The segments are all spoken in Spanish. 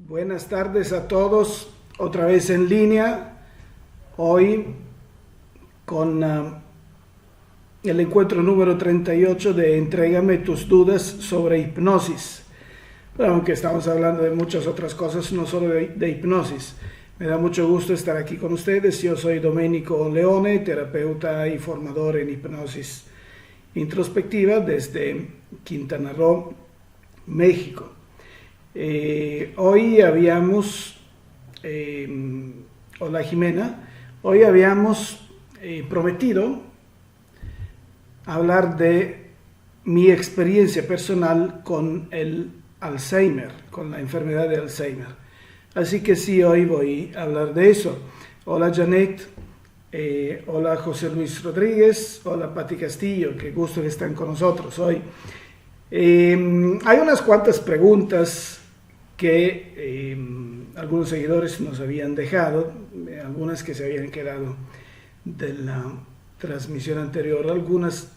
Buenas tardes a todos, otra vez en línea, hoy con el encuentro número 38 de Entrégame tus dudas sobre hipnosis. Bueno, aunque estamos hablando de muchas otras cosas, no solo de hipnosis. Me da mucho gusto estar aquí con ustedes. Yo soy Domenico Leone, terapeuta y formador en hipnosis introspectiva desde Quintana Roo, México. Hoy habíamos, hola Jimena, hoy habíamos prometido hablar de mi experiencia personal con el Alzheimer, con la enfermedad de Alzheimer. Así que sí, hoy voy a hablar de eso. Hola Janet, hola José Luis Rodríguez, hola Pati Castillo, qué gusto que están con nosotros hoy. Hay unas cuantas preguntas que algunos seguidores nos habían dejado, algunas que se habían quedado de la transmisión anterior, algunas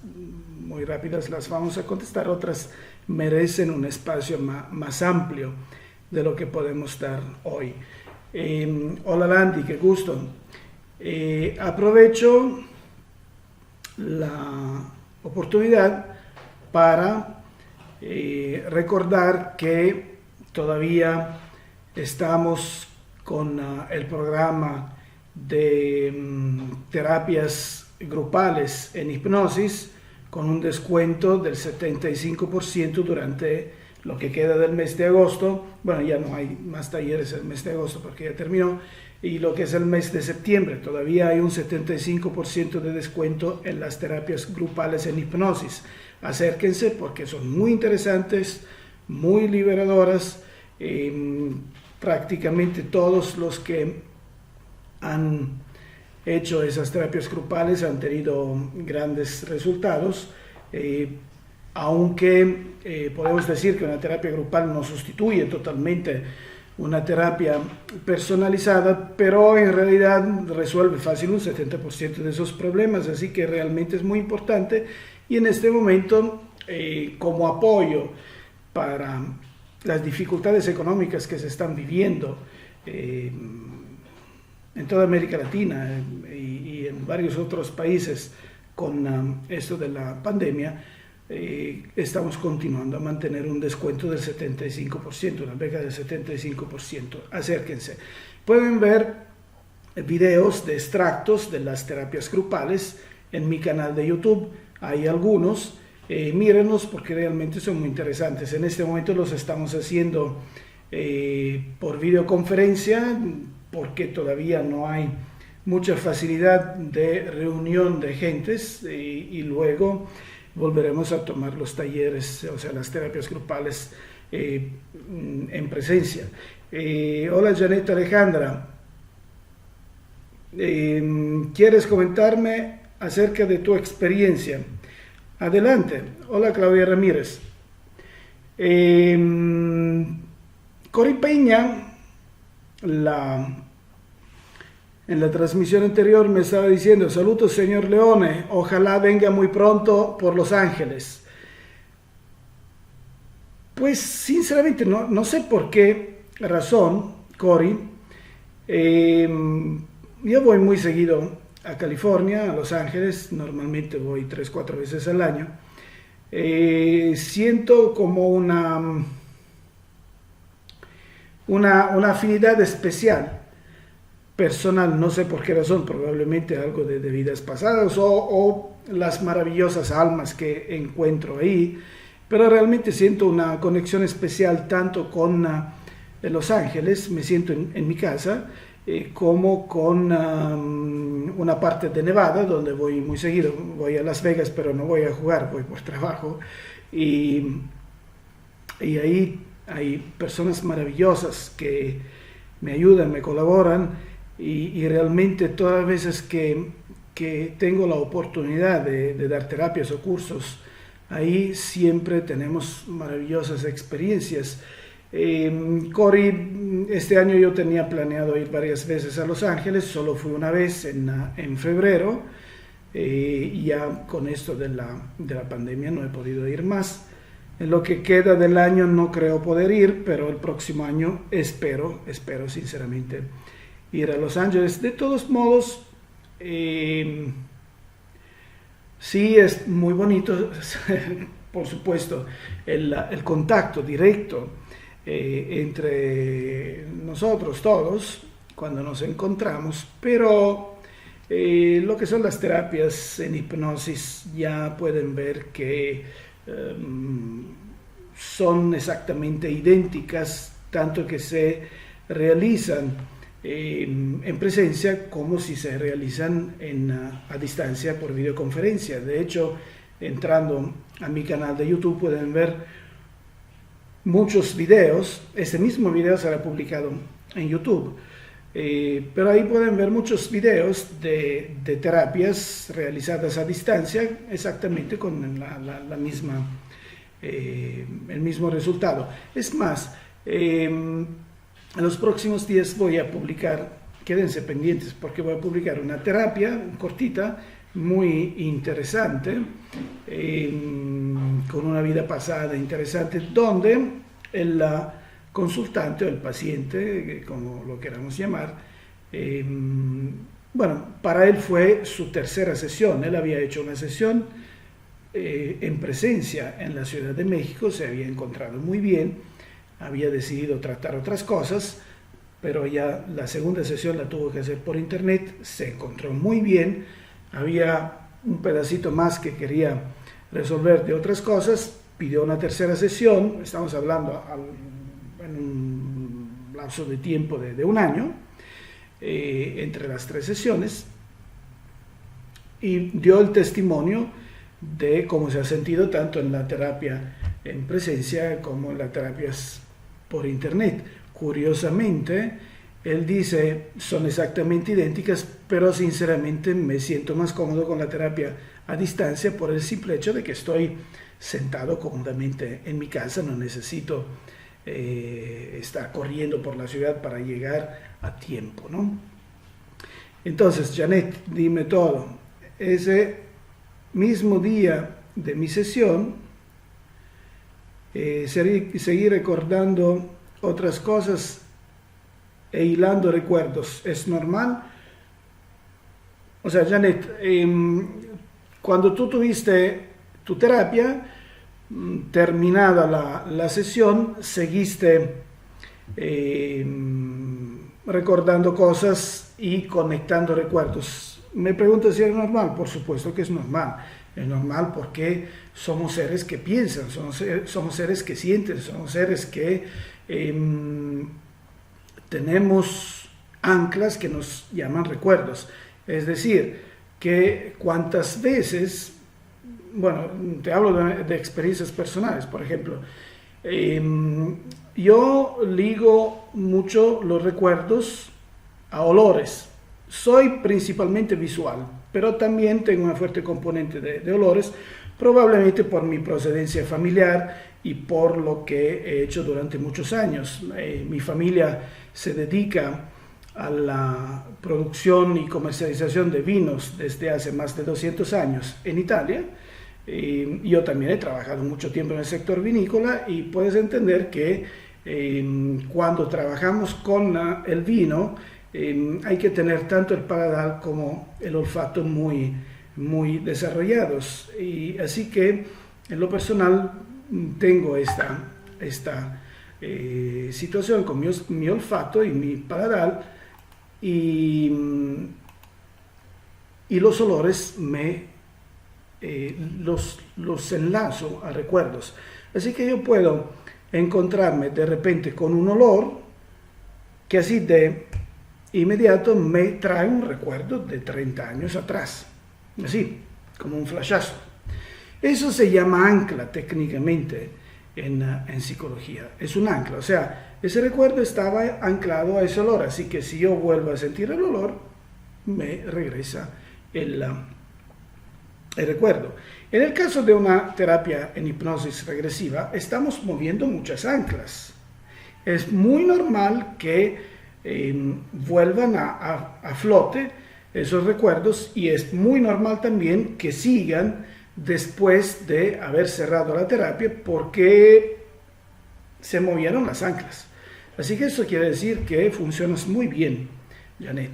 muy rápidas las vamos a contestar, otras merecen un espacio más amplio de lo que podemos dar hoy. Hola Landy, qué gusto. Aprovecho la oportunidad para recordar que todavía estamos con el programa de terapias grupales en hipnosis con un descuento del 75% durante lo que queda del mes de agosto. Bueno, ya no hay más talleres el mes de agosto porque ya terminó. Y lo que es el mes de septiembre, todavía hay un 75% de descuento en las terapias grupales en hipnosis. Acérquense porque son muy interesantes, muy liberadoras. Prácticamente todos los que han hecho esas terapias grupales han tenido grandes resultados, aunque podemos decir que una terapia grupal no sustituye totalmente una terapia personalizada, pero en realidad resuelve fácil un 70% de esos problemas, así que realmente es muy importante. Y en este momento, como apoyo para las dificultades económicas que se están viviendo en toda América Latina y en varios otros países con esto de la pandemia, estamos continuando a mantener un descuento del 75%, una beca del 75%. Acérquense. Pueden ver videos de extractos de las terapias grupales en mi canal de YouTube. Hay algunos. Mírenlos porque realmente son muy interesantes. En este momento los estamos haciendo por videoconferencia porque todavía no hay mucha facilidad de reunión de gentes y luego volveremos a tomar los talleres, o sea, las terapias grupales en presencia. Hola Janet Alejandra, ¿quieres comentarme acerca de tu experiencia? Adelante. Hola Claudia Ramírez. Cori Peña, en la transmisión anterior me estaba diciendo: saludos señor Leone, ojalá venga muy pronto por Los Ángeles. Pues sinceramente no sé por qué razón, Cori. Yo voy muy seguido a California, a Los Ángeles, normalmente voy 3-4 veces al año. Siento como una afinidad especial, personal, no sé por qué razón, probablemente algo de vidas pasadas o las maravillosas almas que encuentro ahí, pero realmente siento una conexión especial tanto con Los Ángeles, me siento en mi casa, como con una parte de Nevada, donde voy muy seguido. Voy a Las Vegas, pero no voy a jugar, voy por trabajo. Y ahí hay personas maravillosas que me ayudan, me colaboran, y realmente todas las veces que tengo la oportunidad de dar terapias o cursos, ahí siempre tenemos maravillosas experiencias. Cori, este año yo tenía planeado ir varias veces a Los Ángeles, solo fui una vez en febrero, ya con esto de la pandemia no he podido ir más, En lo que queda del año no creo poder ir, pero el próximo año espero sinceramente ir a Los Ángeles. De todos modos, sí es muy bonito, por supuesto, el contacto directo entre nosotros todos cuando nos encontramos, pero lo que son las terapias en hipnosis ya pueden ver que son exactamente idénticas, tanto que se realizan en presencia como si se realizan a distancia por videoconferencia. De hecho, entrando a mi canal de YouTube pueden ver muchos videos. Este mismo video será publicado en YouTube, pero ahí pueden ver muchos videos de terapias realizadas a distancia exactamente con la misma, el mismo resultado. Es más, en los próximos días voy a publicar, quédense pendientes porque voy a publicar una terapia cortita, muy interesante, con una vida pasada interesante, donde el consultante o el paciente, como lo queramos llamar, bueno, para él fue su tercera sesión. Él había hecho una sesión en presencia en la Ciudad de México, se había encontrado muy bien, había decidido tratar otras cosas, pero ya la segunda sesión la tuvo que hacer por internet, se encontró muy bien, había un pedacito más que quería resolver de otras cosas, pidió una tercera sesión, estamos hablando en un lapso de tiempo de un año, entre las 3 sesiones, y dio el testimonio de cómo se ha sentido tanto en la terapia en presencia como en las terapias por internet. Curiosamente, él dice, son exactamente idénticas, pero sinceramente me siento más cómodo con la terapia a distancia por el simple hecho de que estoy sentado cómodamente en mi casa, no necesito estar corriendo por la ciudad para llegar a tiempo, ¿no? Entonces, Janet, dime todo. Ese mismo día de mi sesión, seguí recordando otras cosas e hilando recuerdos. ¿Es normal? O sea, Janet, cuando tú tuviste tu terapia, terminada la sesión, seguiste recordando cosas y conectando recuerdos. Me pregunto si es normal. Por supuesto que es normal. Es normal porque somos seres que piensan, somos seres que sienten, somos seres que tenemos anclas que nos llaman recuerdos. Es decir, que cuántas veces, bueno, te hablo de experiencias personales, por ejemplo, yo ligo mucho los recuerdos a olores. Soy principalmente visual, pero también tengo una fuerte componente de olores, probablemente por mi procedencia familiar y por lo que he hecho durante muchos años. Mi familia se dedica a la producción y comercialización de vinos desde hace más de 200 años en Italia. Yo también he trabajado mucho tiempo en el sector vinícola y puedes entender que cuando trabajamos con el vino, hay que tener tanto el paladar como el olfato muy, muy desarrollados. Y así que en lo personal tengo esta situación con mi olfato y mi paladar, y los olores los enlazo a recuerdos. Así que yo puedo encontrarme de repente con un olor que así de inmediato me trae un recuerdo de 30 años atrás, así, como un flashazo. Eso se llama ancla técnicamente en psicología. Es un ancla, o sea, ese recuerdo estaba anclado a ese olor, así que si yo vuelvo a sentir el olor, me regresa el recuerdo. En el caso de una terapia en hipnosis regresiva, estamos moviendo muchas anclas. Es muy normal que vuelvan a flote esos recuerdos, y es muy normal también que sigan después de haber cerrado la terapia porque se movieron las anclas. Así que eso quiere decir que funcionas muy bien, Janet.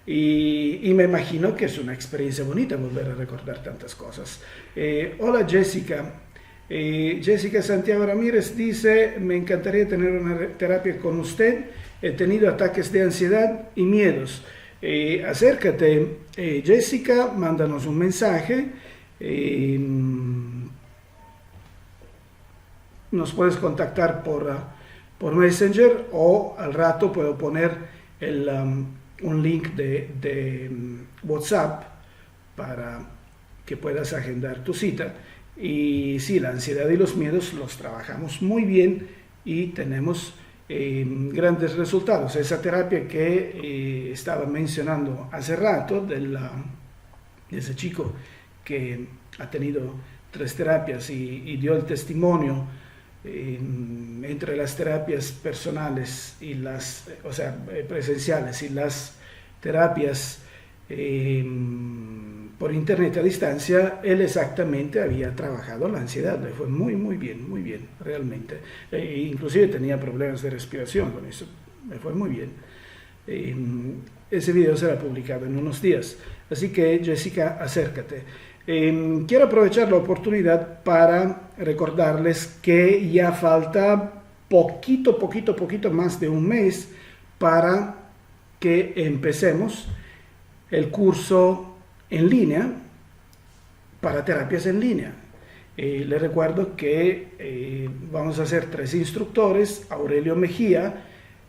Y me imagino que es una experiencia bonita volver a recordar tantas cosas. Hola Jessica. Jessica Santiago Ramírez dice, me encantaría tener una terapia con usted. He tenido ataques de ansiedad y miedos. Acércate, Jessica, mándanos un mensaje. Nos puedes contactar por Messenger o al rato puedo poner un link de WhatsApp para que puedas agendar tu cita. Y sí, la ansiedad y los miedos los trabajamos muy bien y tenemos grandes resultados. Esa terapia que estaba mencionando hace rato de ese chico que ha tenido 3 terapias y dio el testimonio entre las terapias personales y presenciales y las terapias por internet a distancia, él exactamente había trabajado la ansiedad, le fue muy bien, realmente. Inclusive tenía problemas de respiración con eso, le fue muy bien. Ese video será publicado en unos días, así que Jessica, acércate. Quiero aprovechar la oportunidad para recordarles que ya falta poquito más de un mes para que empecemos el curso en línea para terapias en línea. Les recuerdo que vamos a ser 3 instructores: Aurelio Mejía,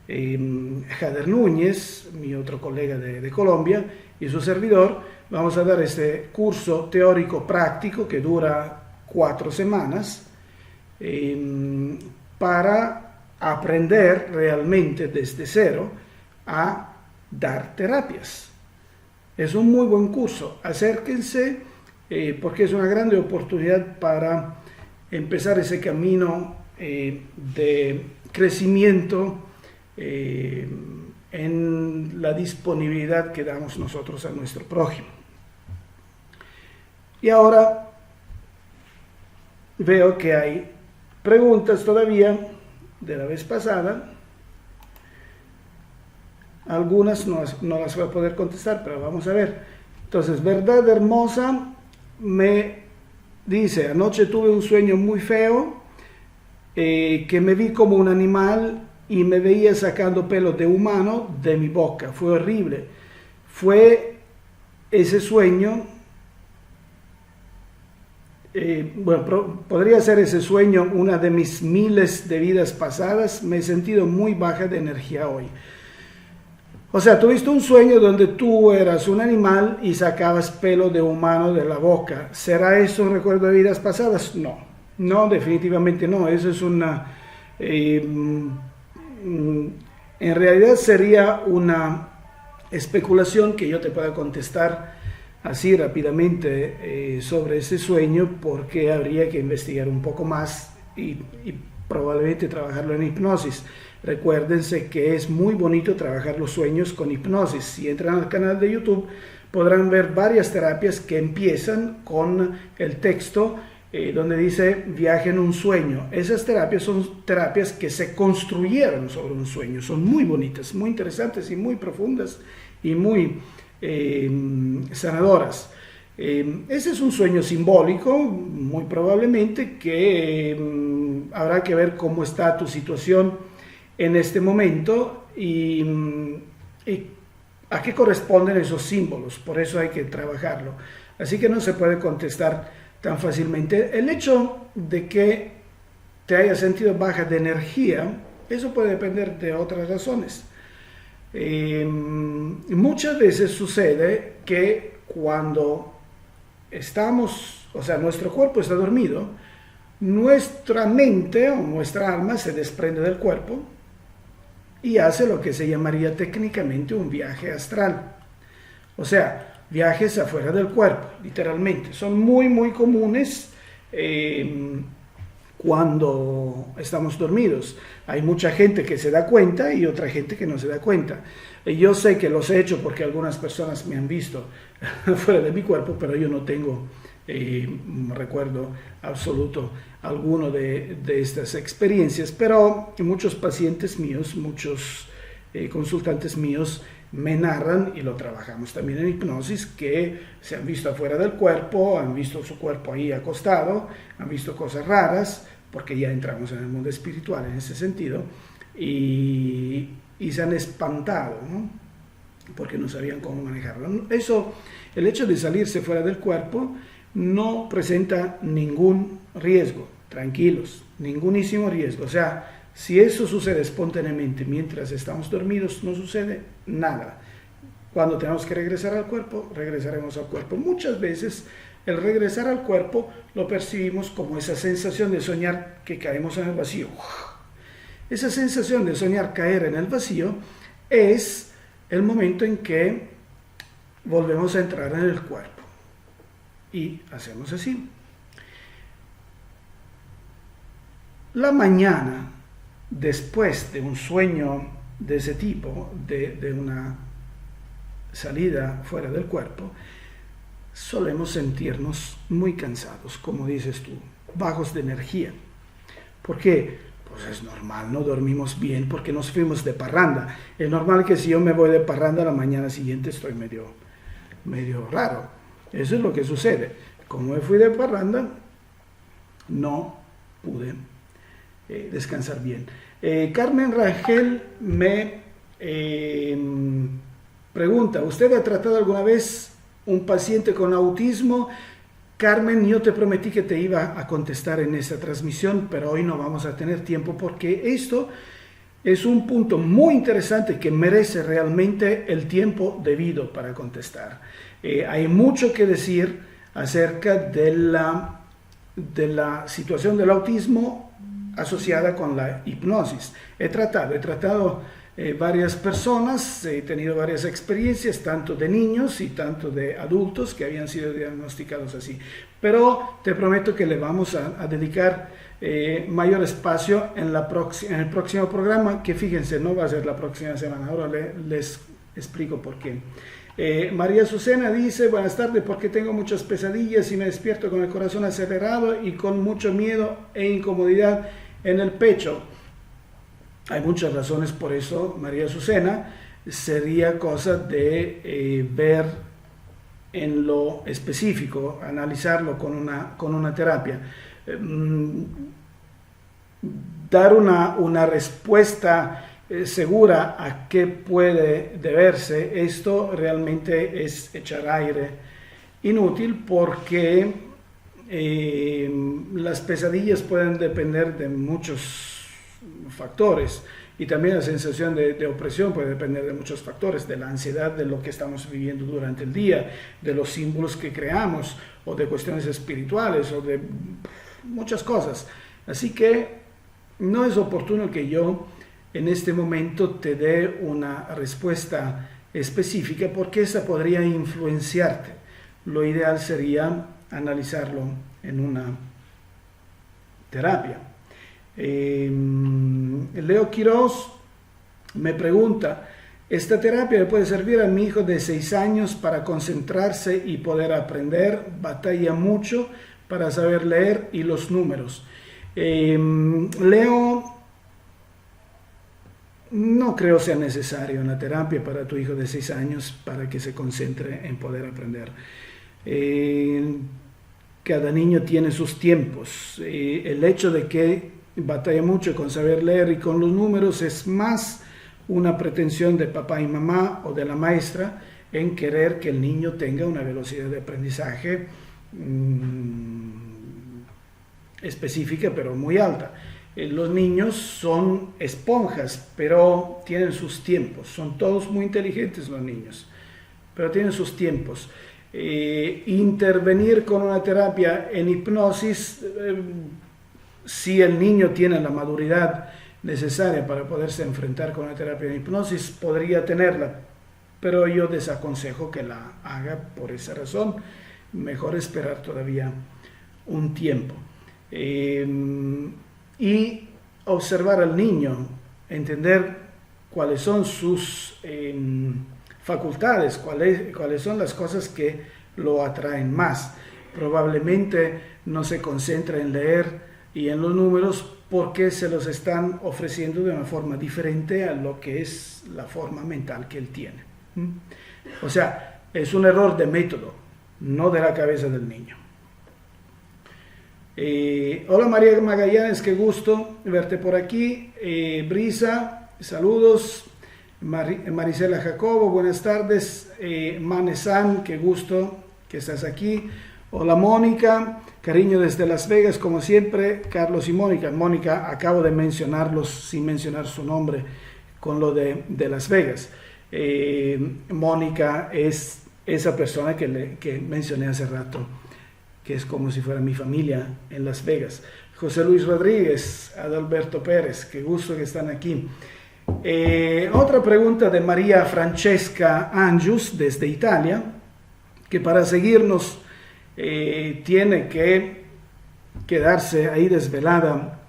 Jader Núñez, mi otro colega de Colombia, y su servidor. Vamos a dar este curso teórico práctico que dura 4 semanas para aprender realmente desde cero a dar terapias. Es un muy buen curso, acérquense porque es una grande oportunidad para empezar ese camino de crecimiento en la disponibilidad que damos nosotros a nuestro prójimo. Y ahora veo que hay preguntas todavía de la vez pasada. Algunas no las voy a poder contestar, pero vamos a ver. Entonces, Verdad Hermosa me dice, anoche tuve un sueño muy feo, que me vi como un animal y me veía sacando pelos de humano de mi boca. Fue horrible. Fue ese sueño, podría ser ese sueño una de mis miles de vidas pasadas. Me he sentido muy baja de energía hoy. O sea, tuviste un sueño donde tú eras un animal y sacabas pelo de humano de la boca. ¿Será eso un recuerdo de vidas pasadas? No, definitivamente no. Eso es una... en realidad sería una especulación que yo te pueda contestar así rápidamente sobre ese sueño, porque habría que investigar un poco más y probablemente trabajarlo en hipnosis. Recuérdense que es muy bonito trabajar los sueños con hipnosis. Si entran al canal de YouTube podrán ver varias terapias que empiezan con el texto donde dice viaje en un sueño. Esas terapias son terapias que se construyeron sobre un sueño. Son muy bonitas, muy interesantes y muy profundas y muy sanadoras. Ese es un sueño simbólico, muy probablemente, que habrá que ver cómo está tu situación en este momento y a qué corresponden esos símbolos. Por eso hay que trabajarlo. Así que no se puede contestar tan fácilmente. El hecho de que te hayas sentido baja de energía, eso puede depender de otras razones. Muchas veces sucede que cuando estamos, o sea, nuestro cuerpo está dormido, nuestra mente o nuestra alma se desprende del cuerpo y hace lo que se llamaría técnicamente un viaje astral. O sea, viajes afuera del cuerpo, literalmente. Son muy comunes cuando estamos dormidos. Hay mucha gente que se da cuenta y otra gente que no se da cuenta. Yo sé que los he hecho porque algunas personas me han visto fuera de mi cuerpo, pero yo no tengo recuerdo absoluto alguno de estas experiencias, pero muchos pacientes míos, muchos consultantes míos me narran, y lo trabajamos también en hipnosis, que se han visto afuera del cuerpo, han visto su cuerpo ahí acostado, han visto cosas raras, porque ya entramos en el mundo espiritual en ese sentido, y se han espantado, ¿no? Porque no sabían cómo manejarlo. Eso, el hecho de salirse fuera del cuerpo no presenta ningún riesgo, tranquilos, ningunísimo riesgo. O sea, si eso sucede espontáneamente mientras estamos dormidos, no sucede nada. Cuando tenemos que regresar al cuerpo, regresaremos al cuerpo. Muchas veces el regresar al cuerpo lo percibimos como esa sensación de soñar que caemos en el vacío. Esa sensación de soñar caer en el vacío es el momento en que volvemos a entrar en el cuerpo. Y hacemos así. La mañana, después de un sueño de ese tipo, de una salida fuera del cuerpo, solemos sentirnos muy cansados, como dices tú, bajos de energía. ¿Por qué? Pues es normal, no dormimos bien porque nos fuimos de parranda. Es normal que si yo me voy de parranda, la mañana siguiente estoy medio raro. Eso es lo que sucede. Como me fui de parranda, no pude descansar bien. Carmen Rangel me pregunta, ¿usted ha tratado alguna vez un paciente con autismo? Carmen, yo te prometí que te iba a contestar en esta transmisión, pero hoy no vamos a tener tiempo porque esto es un punto muy interesante que merece realmente el tiempo debido para contestar. Hay mucho que decir acerca de la situación del autismo asociada con la hipnosis. He tratado varias personas, he tenido varias experiencias, tanto de niños y tanto de adultos que habían sido diagnosticados así. Pero te prometo que le vamos a dedicar mayor espacio en el próximo programa, que fíjense, no va a ser la próxima semana. Ahora les explico por qué. María Azucena dice, buenas tardes, porque tengo muchas pesadillas y me despierto con el corazón acelerado y con mucho miedo e incomodidad en el pecho. Hay muchas razones por eso, María Azucena. Sería cosa de ver en lo específico, analizarlo con una terapia. Dar una respuesta segura a qué puede deberse esto realmente es echar aire inútil, porque las pesadillas pueden depender de muchos factores, y también la sensación de opresión puede depender de muchos factores, de la ansiedad de lo que estamos viviendo durante el día, de los símbolos que creamos, o de cuestiones espirituales, o de muchas cosas. Así que no es oportuno que yo en este momento te dé una respuesta específica, porque esa podría influenciarte. Lo ideal sería analizarlo en una terapia. Leo Quiroz me pregunta, ¿esta terapia le puede servir a mi hijo de 6 años para concentrarse y poder aprender? Batalla mucho para saber leer y los números. Leo, no creo sea necesaria una terapia para tu hijo de 6 años para que se concentre en poder aprender. Cada niño tiene sus tiempos. El hecho de que batalla mucho con saber leer y con los números es más una pretensión de papá y mamá o de la maestra en querer que el niño tenga una velocidad de aprendizaje específica pero muy alta. Los niños son esponjas, pero tienen sus tiempos. Son todos muy inteligentes los niños, pero tienen sus tiempos. Intervenir con una terapia en hipnosis, si el niño tiene la maduridad necesaria para poderse enfrentar con una terapia en hipnosis, podría tenerla, pero yo desaconsejo que la haga por esa razón. Mejor esperar todavía un tiempo. Y observar al niño, entender cuáles son sus facultades, cuáles son las cosas que lo atraen más. probablemente no se concentra en leer y en los números porque se los están ofreciendo de una forma diferente a lo que es la forma mental que él tiene. O sea, es un error de método, no de la cabeza del niño. Hola María Magallanes, qué gusto verte por aquí. Brisa, saludos. Marisela Jacobo, buenas tardes. Manesan, qué gusto que estás aquí. Hola Mónica, cariño desde Las Vegas, como siempre. Carlos y Mónica. Mónica, acabo de mencionarlos sin mencionar su nombre con lo de Las Vegas. Mónica es esa persona que mencioné hace rato, que es como si fuera mi familia en Las Vegas. José Luis Rodríguez, Adalberto Pérez, qué gusto que están aquí. Otra pregunta de María Francesca Angius desde Italia, que para seguirnos tiene que quedarse ahí desvelada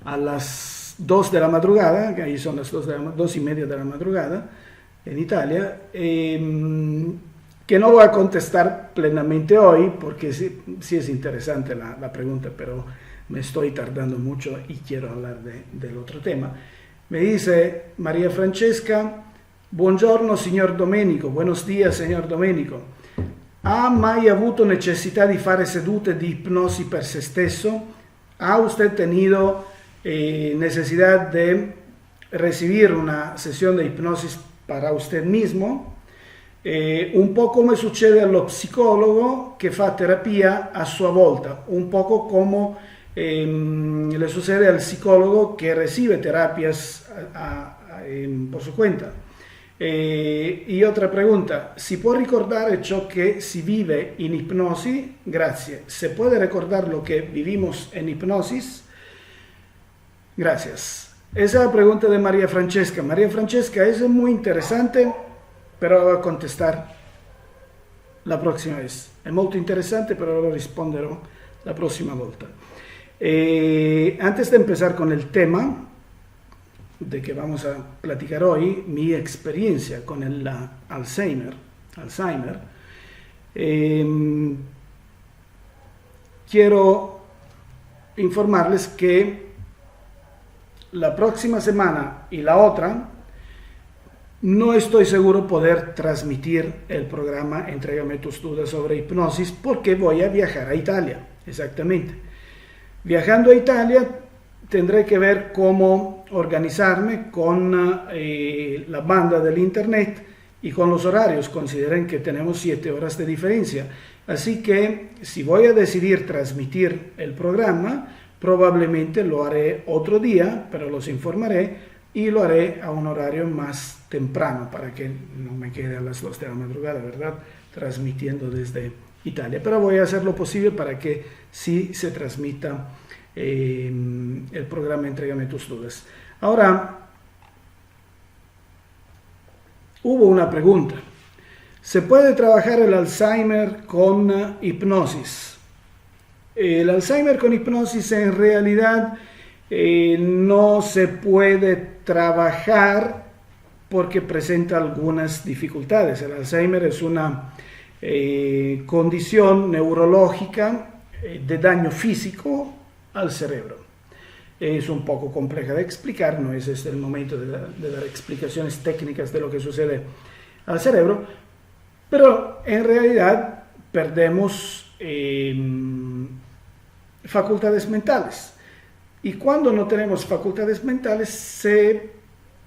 a las 2 de la madrugada, que ahí son las 2:30 de la madrugada en Italia, que no voy a contestar plenamente hoy porque sí es interesante la pregunta, pero me estoy tardando mucho y quiero hablar del otro tema. Me dice María Francesca: buongiorno signor Domenico, buenos días signor Domenico. Ha mai avuto necessità di fare sedute di ipnosi per se stesso? ¿Ha usted tenido necesidad de recibir una sesión de hipnosis para usted mismo? Un po' come succede allo psicologo che fa terapia a sua volta, un poco como le sucede al psicólogo que recibe terapias por su cuenta. Y otra pregunta: si può ricordare ciò che si vive in ipnosi? Grazie. ¿Se puede recordar lo que vivimos en hipnosis? Gracias. Esa es la pregunta de María Francesca. María Francesca, eso es muy interesante, pero voy a contestar la próxima vez. È molto interessante, però lo risponderò la prossima volta. Antes de empezar con el tema de que vamos a platicar hoy, mi experiencia con el Alzheimer, quiero informarles que la próxima semana y la otra no estoy seguro poder transmitir el programa Entrégame tus dudas sobre hipnosis porque voy a viajar a Italia, exactamente. Viajando a Italia tendré que ver cómo organizarme con la banda del internet y con los horarios. Consideren que tenemos 7 horas de diferencia. Así que si voy a decidir transmitir el programa, probablemente lo haré otro día, pero los informaré y lo haré a un horario más temprano para que no me quede a las 2 de la madrugada, ¿verdad? Transmitiendo desde Italia. Pero voy a hacer lo posible para que sí se transmita el programa Entrégame tus dudas. Ahora, hubo una pregunta: ¿se puede trabajar el Alzheimer con hipnosis? El Alzheimer con hipnosis en realidad no se puede trabajar porque presenta algunas dificultades. El Alzheimer es una condición neurológica de daño físico al cerebro. Es un poco compleja de explicar, no es este el momento de dar explicaciones técnicas de lo que sucede al cerebro, pero en realidad perdemos facultades mentales. Y cuando no tenemos facultades mentales se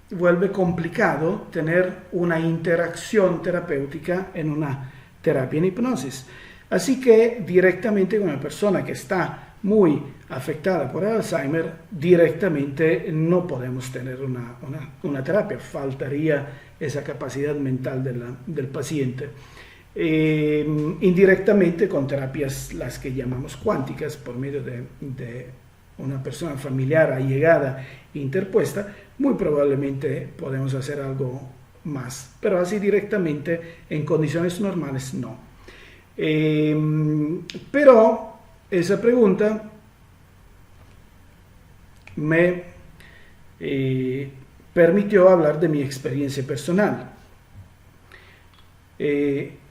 vuelve complicado tener una interacción terapéutica en una terapia en hipnosis. Así que directamente con una persona que está muy afectada por el Alzheimer, directamente no podemos tener una terapia, faltaría esa capacidad mental del paciente. Indirectamente con terapias, las que llamamos cuánticas, por medio de una persona familiar allegada interpuesta, muy probablemente podemos hacer algo más, pero así directamente en condiciones normales no. Pero esa pregunta me permitió hablar de mi experiencia personal.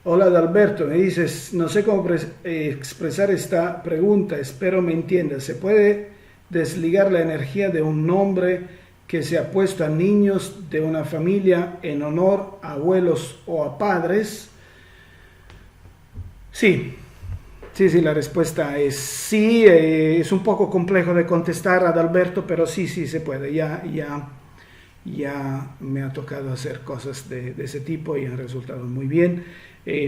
Hola Adalberto, me dices, no sé cómo expresar esta pregunta, espero me entiendas. ¿Se puede desligar la energía de un nombre que se ha puesto a niños de una familia en honor a abuelos o a padres? Sí, sí, la respuesta es sí. Es un poco complejo de contestar, Adalberto, pero sí, se puede. Ya me ha tocado hacer cosas de ese tipo y han resultado muy bien.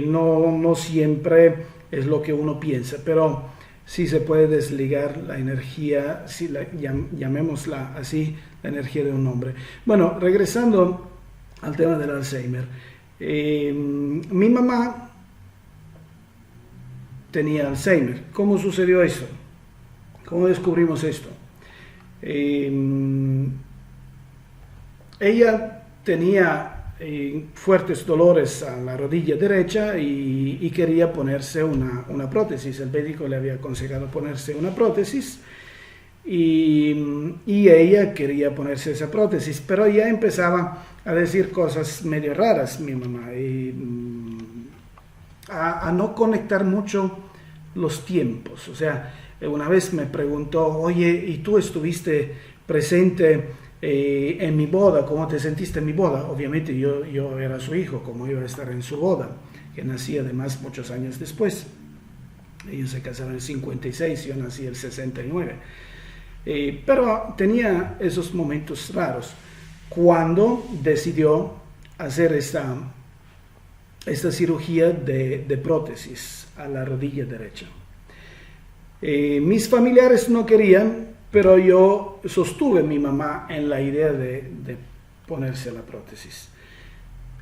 No siempre es lo que uno piensa, pero sí se puede desligar la energía, si llamémosla así, la energía de un hombre. Bueno, regresando al tema del Alzheimer. Mi mamá tenía Alzheimer. ¿Cómo sucedió eso? ¿Cómo descubrimos esto? Ella tenía fuertes dolores a la rodilla derecha y quería ponerse una prótesis. El médico le había aconsejado ponerse una prótesis y ella quería ponerse esa prótesis, pero ya empezaba a decir cosas medio raras, mi mamá, a no conectar mucho los tiempos. O sea, una vez me preguntó, oye, ¿y tú estuviste presente en mi boda? ¿Cómo te sentiste en mi boda? Obviamente yo era su hijo, ¿cómo iba a estar en su boda? Que nací además muchos años después. Ellos se casaron en el 56, yo nací en el 69. Pero tenía esos momentos raros cuando decidió hacer esta cirugía de prótesis a la rodilla derecha. Mis familiares no querían, pero yo sostuve a mi mamá en la idea de ponerse la prótesis.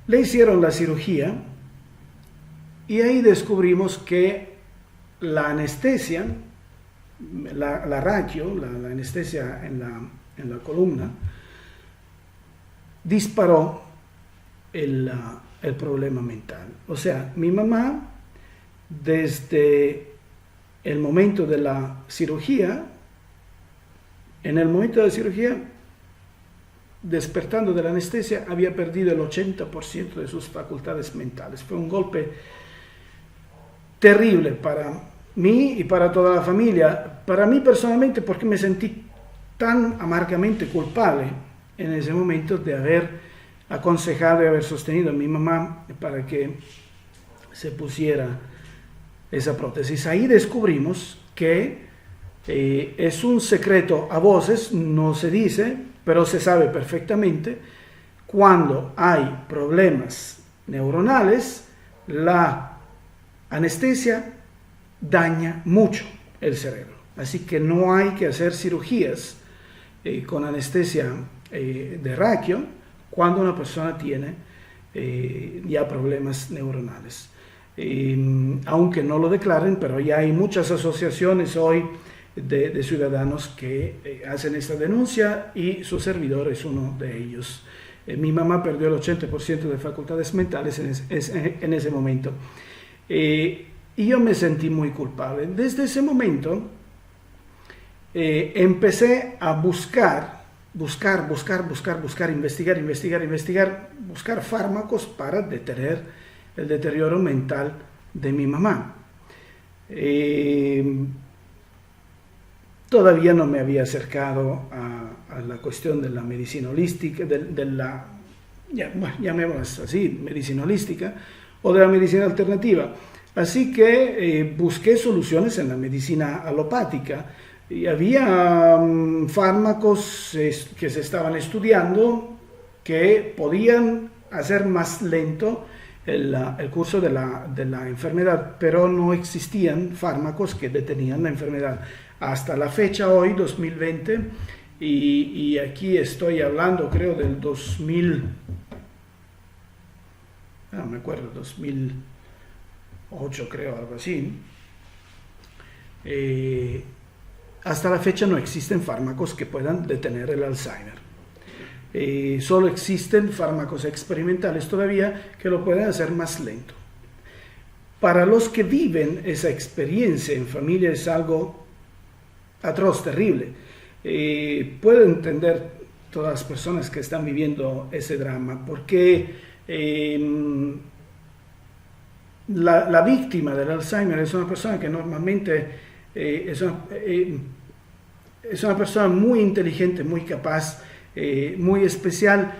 Le hicieron la cirugía y ahí descubrimos que la anestesia, la ratio, la anestesia en la columna, disparó el problema mental. O sea, mi mamá, desde el momento de la cirugía, en el momento de la cirugía, despertando de la anestesia, había perdido el 80% de sus facultades mentales. Fue un golpe terrible para mí y para toda la familia. Para mí personalmente, porque me sentí tan amargamente culpable en ese momento de haber aconsejado y haber sostenido a mi mamá para que se pusiera esa prótesis. Ahí descubrimos que es un secreto a voces, no se dice, pero se sabe perfectamente, cuando hay problemas neuronales, la anestesia daña mucho el cerebro. Así que no hay que hacer cirugías con anestesia de raquio cuando una persona tiene ya problemas neuronales. Aunque no lo declaren, pero ya hay muchas asociaciones hoy de ciudadanos que hacen esta denuncia y su servidor es uno de ellos. Mi mamá perdió el 80% de facultades mentales en ese momento. Y yo me sentí muy culpable. Desde ese momento empecé a buscar, investigar, buscar fármacos para detener el deterioro mental de mi mamá. Todavía no me había acercado a la cuestión de la medicina holística, llamémosla así, medicina holística, o de la medicina alternativa. Así que busqué soluciones en la medicina alopática. Y había fármacos que se estaban estudiando que podían hacer más lento el curso de la enfermedad, pero no existían fármacos que detenían la enfermedad. Hasta la fecha, hoy, 2020, y aquí estoy hablando, creo, del 2008, creo, algo así. Hasta la fecha no existen fármacos que puedan detener el Alzheimer. Solo existen fármacos experimentales todavía que lo pueden hacer más lento. Para los que viven esa experiencia en familia es algo atroz, terrible. Puedo entender todas las personas que están viviendo ese drama, porque la víctima del Alzheimer es una persona que normalmente es una persona muy inteligente, muy capaz, muy especial,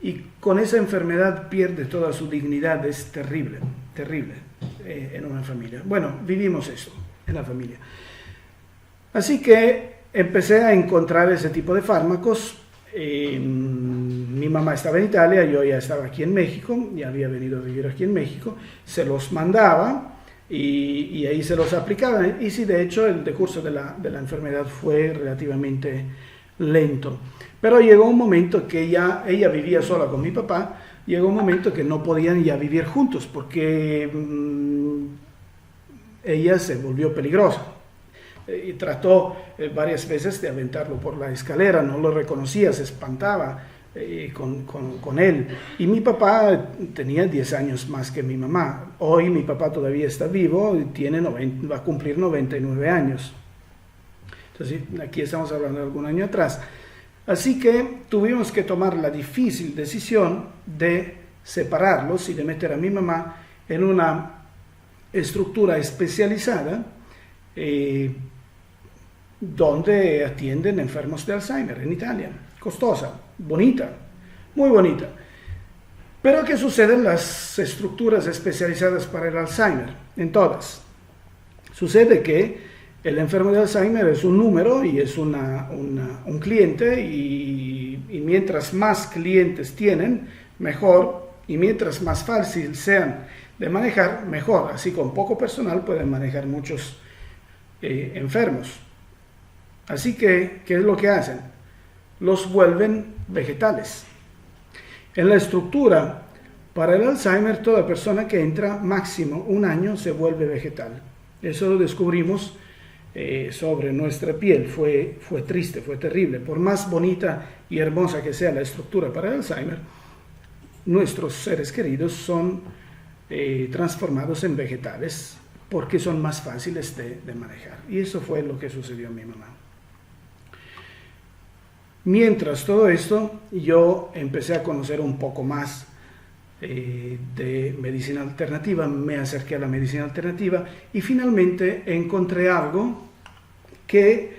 y con esa enfermedad pierde toda su dignidad. Es terrible, terrible en una familia. Bueno, vivimos eso en la familia. Así que empecé a encontrar ese tipo de fármacos. Mi mamá estaba en Italia, yo ya estaba aquí en México, ya había venido a vivir aquí en México, se los mandaba y ahí se los aplicaba. Y sí, de hecho, el decurso de la enfermedad fue relativamente lento. Pero llegó un momento que ella vivía sola con mi papá, llegó un momento que no podían ya vivir juntos porque ella se volvió peligrosa. Y trató varias veces de aventarlo por la escalera, no lo reconocía, se espantaba con él. Y mi papá tenía 10 años más que mi mamá. Hoy mi papá todavía está vivo, va a cumplir 99 años. Entonces, aquí estamos hablando de algún año atrás. Así que tuvimos que tomar la difícil decisión de separarlos y de meter a mi mamá en una estructura especializada donde atienden enfermos de Alzheimer en Italia. Costosa, bonita, muy bonita. Pero ¿qué sucede en las estructuras especializadas para el Alzheimer? En todas. Sucede que el enfermo de Alzheimer es un número y es un cliente, y mientras más clientes tienen, mejor, y mientras más fácil sean de manejar, mejor. Así, con poco personal pueden manejar muchos enfermos. Así que, ¿qué es lo que hacen? Los vuelven vegetales. En la estructura para el Alzheimer, toda persona que entra máximo un año se vuelve vegetal. Eso lo descubrimos sobre nuestra piel. Fue triste, fue terrible. Por más bonita y hermosa que sea la estructura para el Alzheimer, nuestros seres queridos son transformados en vegetales porque son más fáciles de manejar. Y eso fue lo que sucedió a mi mamá. Mientras todo esto, yo empecé a conocer un poco más de medicina alternativa, me acerqué a la medicina alternativa y finalmente encontré algo que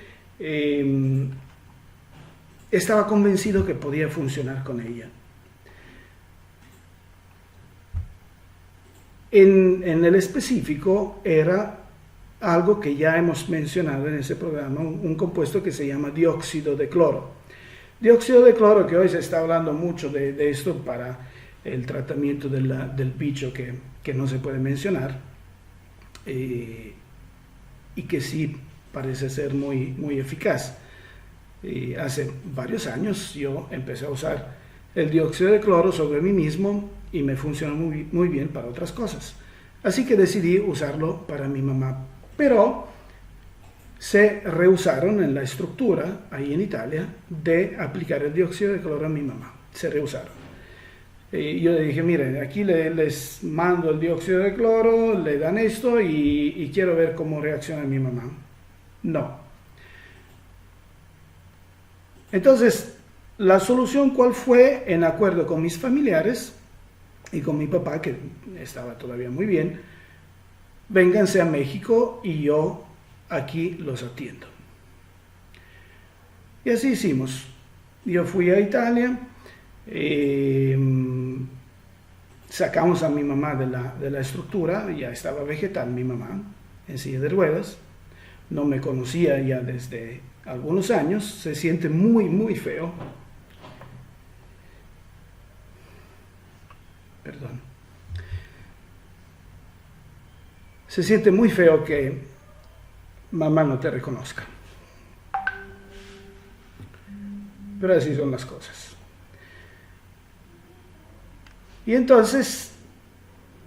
estaba convencido que podía funcionar con ella. En el específico era algo que ya hemos mencionado en ese programa, un compuesto que se llama dióxido de cloro. Dióxido de cloro, que hoy se está hablando mucho de esto para el tratamiento del bicho que no se puede mencionar, y que sí parece ser muy, muy eficaz. Hace varios años yo empecé a usar el dióxido de cloro sobre mí mismo y me funcionó muy, muy bien para otras cosas. Así que decidí usarlo para mi mamá, pero se rehusaron en la estructura, ahí en Italia, de aplicar el dióxido de cloro a mi mamá. Se rehusaron. Yo le dije, miren, aquí les mando el dióxido de cloro, le dan esto y quiero ver cómo reacciona mi mamá. No. Entonces, la solución, ¿cuál fue? En acuerdo con mis familiares y con mi papá, que estaba todavía muy bien, vénganse a México y yo aquí los atiendo. Y así hicimos. Yo fui a Italia, sacamos a mi mamá de la estructura, ya estaba vegetal mi mamá, en silla de ruedas, no me conocía ya desde algunos años, se siente muy, muy feo. Perdón. Se siente muy feo que mamá no te reconozca. Pero así son las cosas. Y entonces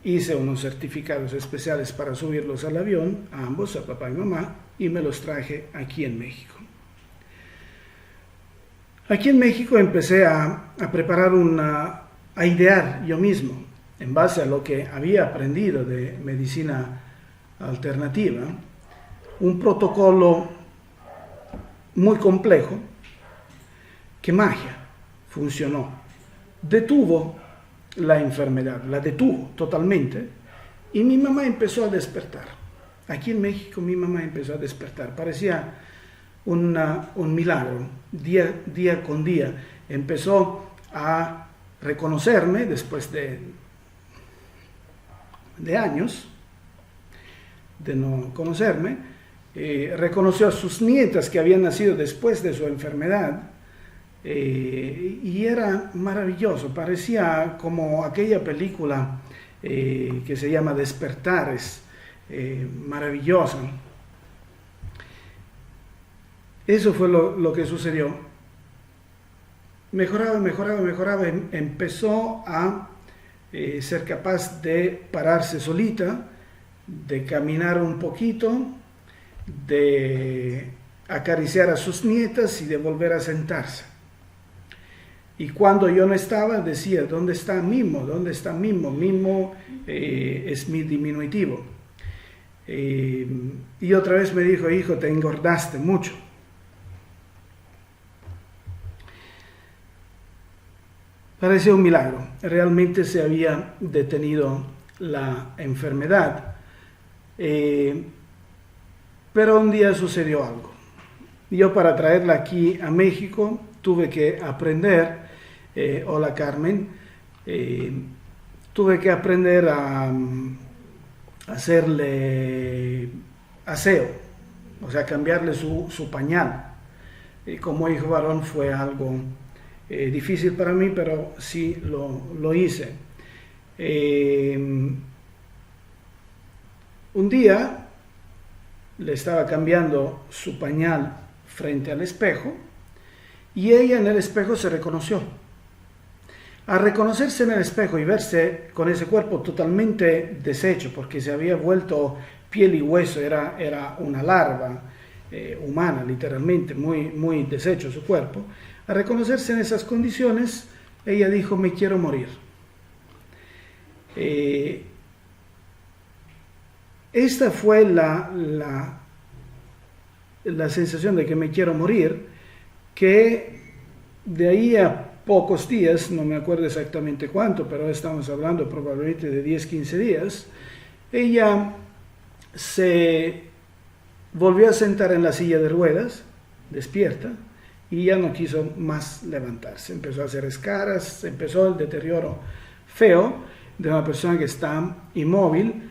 hice unos certificados especiales para subirlos al avión, a ambos, a papá y mamá, y me los traje aquí en México. Aquí en México empecé a preparar a idear yo mismo, en base a lo que había aprendido de medicina alternativa, un protocolo muy complejo que magia funcionó. Detuvo la enfermedad, la detuvo totalmente Y mi mamá empezó a despertar. Aquí en México mi mamá empezó a despertar. Parecía un milagro. Día con día empezó a reconocerme después de años de no conocerme. Reconoció a sus nietas que habían nacido después de su enfermedad. Y era maravilloso. Parecía como aquella película que se llama Despertares, maravillosa. Eso fue lo que sucedió. Mejoraba, empezó a ser capaz de pararse solita, de caminar un poquito, de acariciar a sus nietas y de volver a sentarse. Y cuando yo no estaba, decía, ¿dónde está Mimo? ¿Dónde está Mimo? Mimo es mi diminutivo. Y otra vez me dijo, hijo, te engordaste mucho. Parecía un milagro. Realmente se había detenido la enfermedad. Pero un día sucedió algo. Yo, para traerla aquí a México, tuve que aprender, hola Carmen, tuve que aprender a hacerle aseo, o sea, cambiarle su pañal. Y como hijo varón fue algo difícil para mí, pero sí lo hice. Un día le estaba cambiando su pañal frente al espejo y ella en el espejo se reconoció. Al reconocerse en el espejo y verse con ese cuerpo totalmente deshecho, porque se había vuelto piel y hueso, era una larva humana, literalmente, muy deshecho su cuerpo. Al reconocerse en esas condiciones, ella dijo, me quiero morir. Esta fue la sensación de que me quiero morir, que de ahí a pocos días, no me acuerdo exactamente cuánto, pero estamos hablando probablemente de 10, 15 días, ella se volvió a sentar en la silla de ruedas, despierta, y ya no quiso más levantarse. Empezó a hacer escaras, empezó el deterioro feo de una persona que está inmóvil,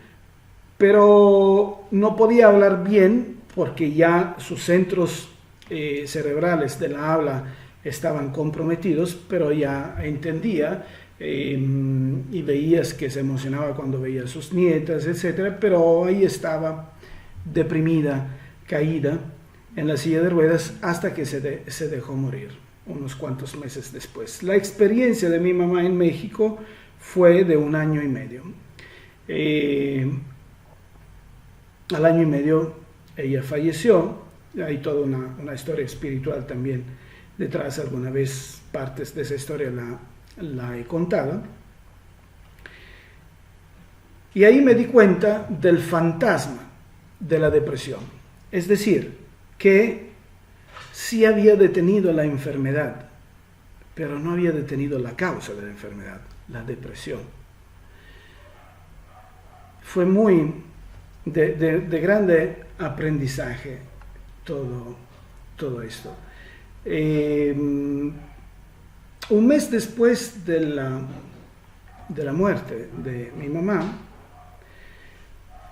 pero no podía hablar bien porque ya sus centros cerebrales de la habla estaban comprometidos, pero ya entendía y veías que se emocionaba cuando veía a sus nietas, etc. Pero ahí estaba deprimida, caída en la silla de ruedas hasta que se dejó morir unos cuantos meses después. La experiencia de mi mamá en México fue de 1 año y medio. Al año y medio ella falleció. Hay toda una historia espiritual también detrás. Alguna vez partes de esa historia la he contado. Y ahí me di cuenta del fantasma de la depresión. Es decir, que sí había detenido la enfermedad, pero no había detenido la causa de la enfermedad, la depresión. Fue muy de grande aprendizaje todo esto. Un mes después de la muerte de mi mamá,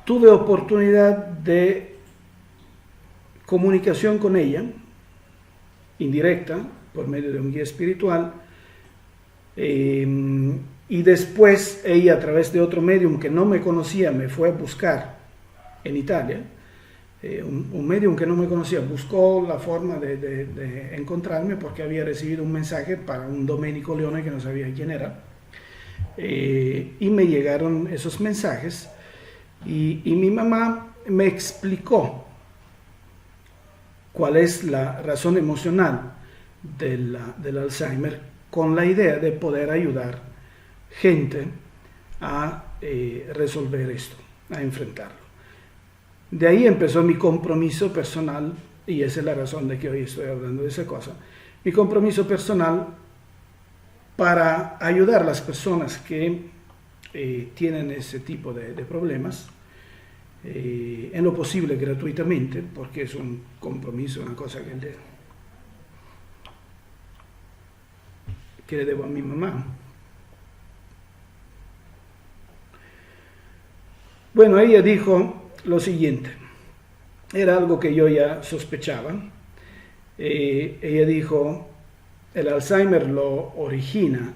tuve oportunidad de comunicación con ella, indirecta, por medio de un guía espiritual, y después ella, a través de otro medium que no me conocía, me fue a buscar en Italia. Un medium que no me conocía buscó la forma de encontrarme porque había recibido un mensaje para un Domenico Leone que no sabía quién era, y me llegaron esos mensajes y mi mamá me explicó cuál es la razón emocional del Alzheimer, con la idea de poder ayudar gente a resolver esto, a enfrentarlo. De ahí empezó mi compromiso personal, y esa es la razón de que hoy estoy hablando de esa cosa, mi compromiso personal para ayudar a las personas que tienen ese tipo de problemas, en lo posible gratuitamente, porque es un compromiso, una cosa que le debo a mi mamá. Bueno, ella dijo lo siguiente, era algo que yo ya sospechaba. Ella dijo, el Alzheimer lo origina,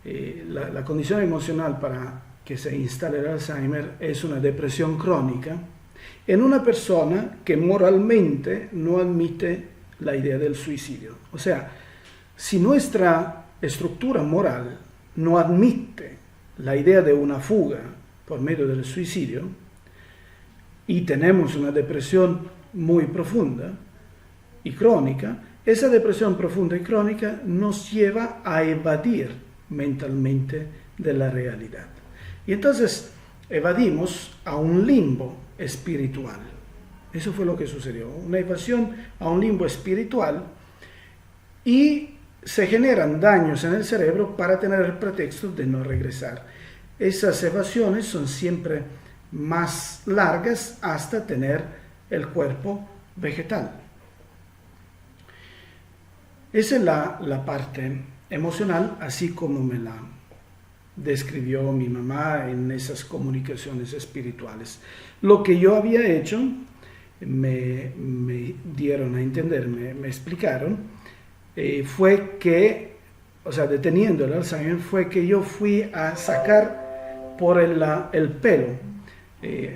la condición emocional para que se instale el Alzheimer es una depresión crónica en una persona que moralmente no admite la idea del suicidio. O sea, si nuestra estructura moral no admite la idea de una fuga por medio del suicidio y tenemos una depresión muy profunda y crónica, esa depresión profunda y crónica nos lleva a evadir mentalmente de la realidad. Y entonces evadimos a un limbo espiritual. Eso fue lo que sucedió, una evasión a un limbo espiritual, y se generan daños en el cerebro para tener el pretexto de no regresar. Esas evasiones son siempre más largas hasta tener el cuerpo vegetal. Esa es la parte emocional, así como me la describió mi mamá en esas comunicaciones espirituales. Lo que yo había hecho, me dieron a entender, me explicaron, fue que, o sea, deteniendo el Alzheimer, fue que yo fui a sacar por el pelo,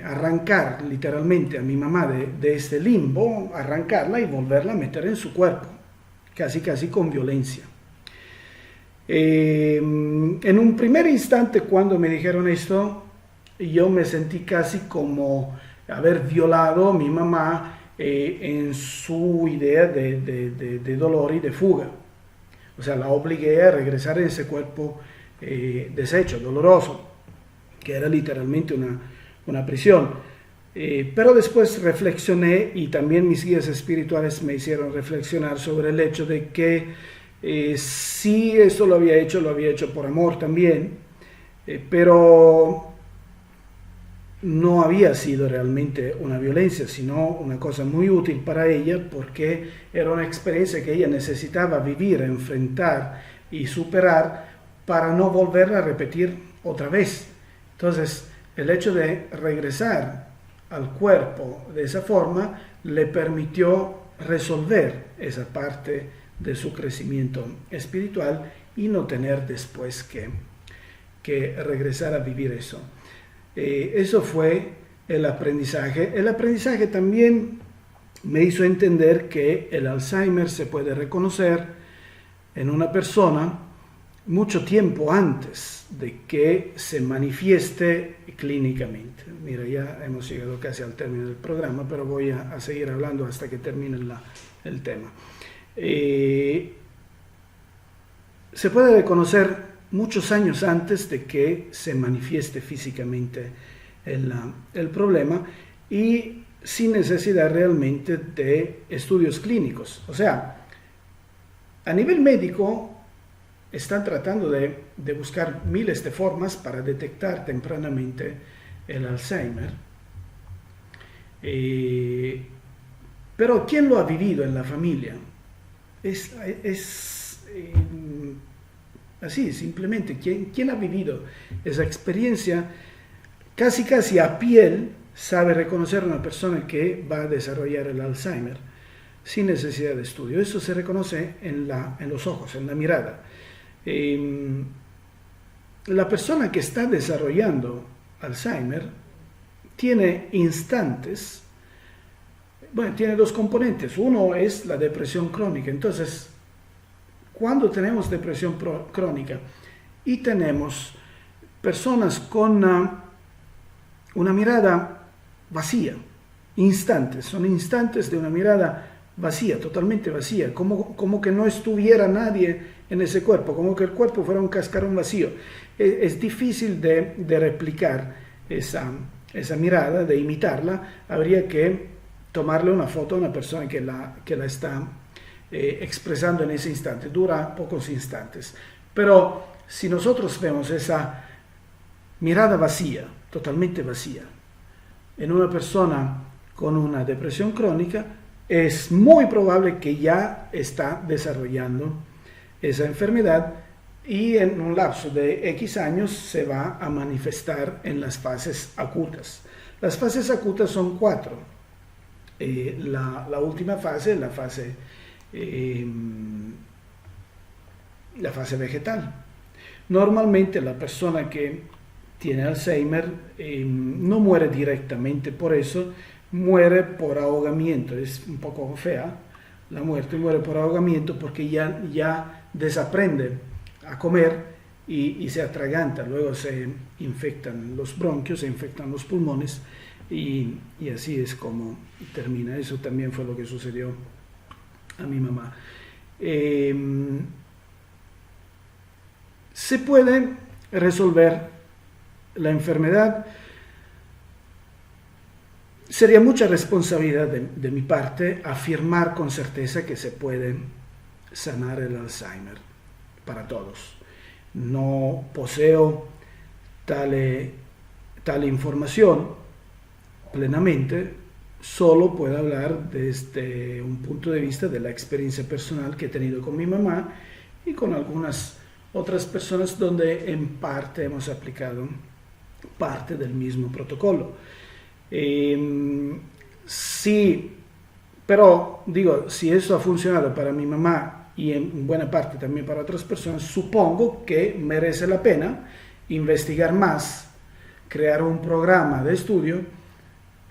arrancar literalmente a mi mamá de este limbo, arrancarla y volverla a meter en su cuerpo, casi con violencia. En un primer instante, cuando me dijeron esto, yo me sentí casi como haber violado a mi mamá en su idea de dolor y de fuga. O sea, la obligué a regresar en ese cuerpo deshecho, doloroso, que era literalmente una prisión. Pero después reflexioné, y también mis guías espirituales me hicieron reflexionar sobre el hecho de que si esto lo había hecho por amor también, pero no había sido realmente una violencia, sino una cosa muy útil para ella, porque era una experiencia que ella necesitaba vivir, enfrentar y superar para no volverla a repetir otra vez. Entonces, el hecho de regresar al cuerpo de esa forma le permitió resolver esa parte de su crecimiento espiritual y no tener después que regresar a vivir eso. Eso fue el aprendizaje. El aprendizaje también me hizo entender que el Alzheimer se puede reconocer en una persona mucho tiempo antes de que se manifieste clínicamente. Mira, ya hemos llegado casi al término del programa, pero voy a seguir hablando hasta que termine el tema. Se puede reconocer muchos años antes de que se manifieste físicamente el problema, y sin necesidad realmente de estudios clínicos. O sea, a nivel médico están tratando de buscar miles de formas para detectar tempranamente el Alzheimer. Pero ¿quién lo ha vivido en la familia? Es así, simplemente, ¿quién ha vivido esa experiencia? Casi a piel sabe reconocer a una persona que va a desarrollar el Alzheimer sin necesidad de estudio. Eso se reconoce en los ojos, en la mirada. La persona que está desarrollando Alzheimer tiene instantes, bueno, tiene dos componentes. Uno es la depresión crónica. Entonces, cuando tenemos depresión crónica y tenemos personas con una mirada vacía, son instantes de una mirada vacía, totalmente vacía, como que no estuviera nadie en ese cuerpo, como que el cuerpo fuera un cascarón vacío. Es difícil de replicar esa mirada, de imitarla. Habría que tomarle una foto a una persona que la está expresando en ese instante. Dura pocos instantes. Pero si nosotros vemos esa mirada vacía, totalmente vacía. En una persona con una depresión crónica es muy probable que ya está desarrollando esa enfermedad y en un lapso de X años se va a manifestar en las fases acutas. Las fases acutas son 4. La última fase, la fase vegetal. Normalmente la persona que tiene Alzheimer no muere directamente por eso, muere por ahogamiento. Es un poco fea la muerte, muere por ahogamiento porque ya desaprende a comer y se atraganta, luego se infectan los bronquios, se infectan los pulmones y así es como termina. Eso también fue lo que sucedió a mi mamá. Se puede resolver la enfermedad. Sería mucha responsabilidad de mi parte afirmar con certeza que se puede sanar el Alzheimer para todos. No poseo tal información plenamente, solo puedo hablar desde un punto de vista de la experiencia personal que he tenido con mi mamá y con algunas otras personas donde en parte hemos aplicado parte del mismo protocolo. Sí, pero digo, si eso ha funcionado para mi mamá y en buena parte también para otras personas, supongo que merece la pena investigar más, crear un programa de estudio